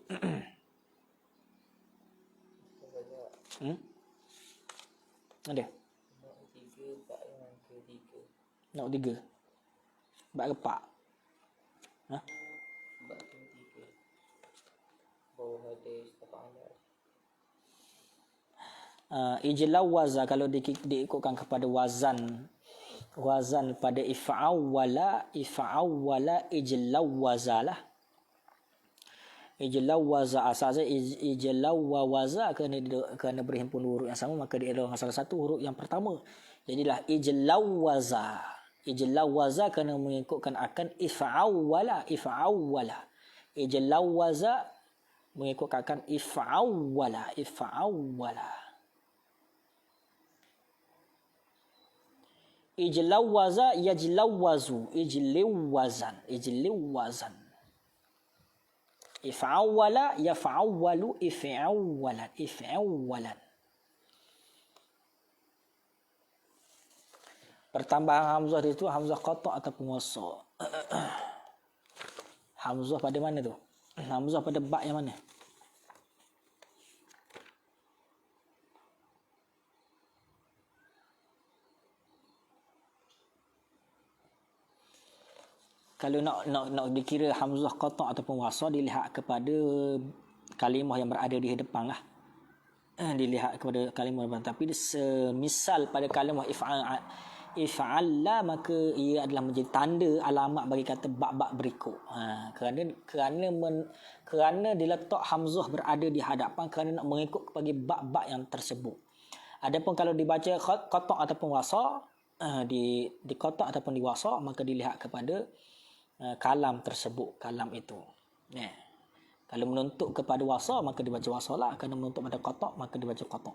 Ada? Nak tiga. Bak kepak. Ha? Bak tiga. Bawah ada istafa'ala. Ijlawaza kalau diikutkan kepada wazan pada if'awwala ijlawaza lah. Ijlawaza asalnya ijlawaza kerana berhimpun huruf yang sama, maka dia adalah salah satu huruf yang pertama. Jadilah ijlawaza kerana mengikutkan akan if'awwala. Ijlawaza mengikutkan akan if'awwala. Ijlawaza yajlawazu, ijliwazan. If'awwala yaf'awwalu, if'awwalan. Pertambahan hamzah itu hamzah qata' ataupun wasal. Hamzah pada mana tu? Hamzah pada ba yang mana? Kalau nak dikira hamzah qata' ataupun wasal, dilihat kepada kalimah yang berada di depan lah. Dilihat kepada kalimah depan. Tapi semisal pada kalimah if'alla, maka ia adalah menjadi tanda alamat bagi kata bab-bab berikut. Kerana diletak hamzah berada di hadapan, kerana nak mengikut kepada bab-bab yang tersebut. Adapun kalau dibaca qata' ataupun wasal, di qata' ataupun di wasal, maka dilihat kepada kalam tersebut, kalam itu. Kalau menuntut kepada wasal, maka dibaca wasal lah. Kalau menuntut pada qata', maka dibaca qata'.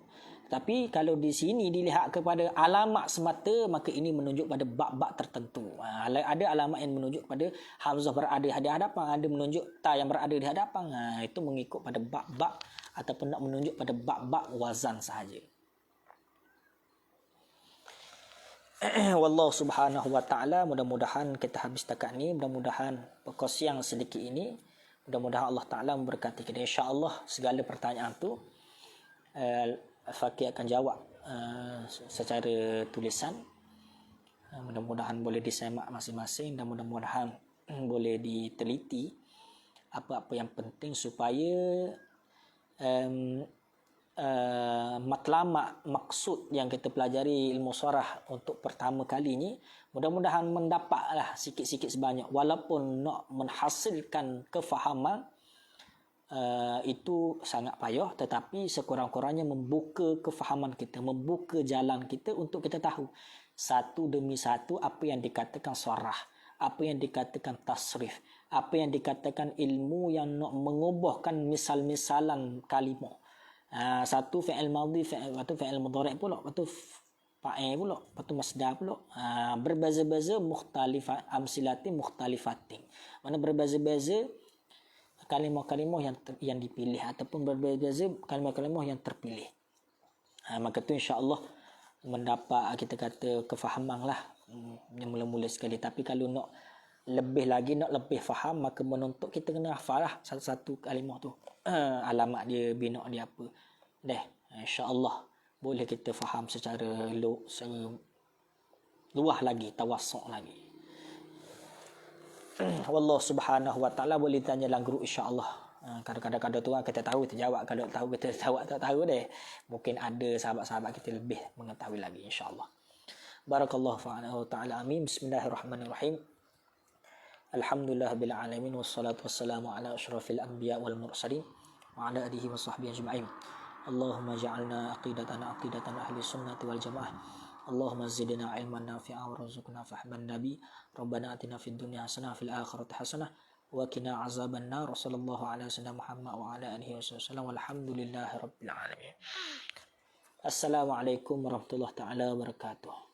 Tapi kalau di sini dilihat kepada alamat semata, maka ini menunjuk pada bab-bab tertentu. Ada alamat yang menunjuk pada hamzah berada di hadapan, ada menunjuk ta yang berada di hadapan. Itu mengikut pada bab-bab ataupun nak menunjuk pada bab-bab wazan sahaja. Wallahu subhanahu wa ta'ala, mudah-mudahan kita habis takat ni, mudah-mudahan perkos yang sedikit ini, mudah-mudahan Allah Ta'ala memberkati kita. InsyaAllah segala pertanyaan tu Fakih akan jawab secara tulisan. Mudah-mudahan boleh disemak masing-masing dan mudah-mudahan boleh diteliti apa-apa yang penting supaya matlamat maksud yang kita pelajari ilmu sorah untuk pertama kali ni mudah-mudahan mendapatlah sikit-sikit sebanyak, walaupun nak menghasilkan kefahaman itu sangat payah, tetapi sekurang-kurangnya membuka kefahaman kita, membuka jalan kita untuk kita tahu satu demi satu apa yang dikatakan sorah, apa yang dikatakan tasrif, apa yang dikatakan ilmu yang nak mengubahkan misal-misalan kalimah. Satu fi'il madhi, lepas tu fi'il mudhari' pula, lepas tu fa'il pula, lepas tu masdar pula. Berbeza-beza mukhtalifat amsilati mukhtalifatin. Mana berbeza-beza kalimah-kalimah yang dipilih ataupun berbeza kalimah-kalimah yang terpilih. Maka tu insya-Allah mendapat kita kata kefahaman lah yang mula-mula sekali. Tapi kalau nak lebih lagi, nak lebih faham, maka menuntut kita kena hafal lah satu-satu kalimah tu. Alamat dia, bina dia apa. InsyaAllah boleh kita faham secara luah lagi, tawassuk lagi. Wallahu subhanahu wa ta'ala, boleh tanya dalam grup insyaAllah. Kadang-kadang tu kita tahu, kita jawab. Kalau tahu, kita jawab. Tak tahu deh. Mungkin ada sahabat-sahabat kita lebih mengetahui lagi insyaAllah. Barakallahu ta'ala amin. Bismillahirrahmanirrahim. Alhamdulillah bil alamin wassalatu wassalamu ala asyrafil anbiya wal mursalin wa ala alihi washabbihi ajma'in. Allahumma ja'alna aqidatan ahli sunnati wal jamaah. Allahumma zidna ilman nafi'a warzuqna fahman nabi. Rabbana atina fid dunya hasanah fil akhirati hasanah wa qina azaban nar. Sallallahu ala sayyidina Muhammad wa ala alihi wasallam. Walhamdulillahi rabbil alamin. Assalamualaikum warahmatullahi taala wabarakatuh.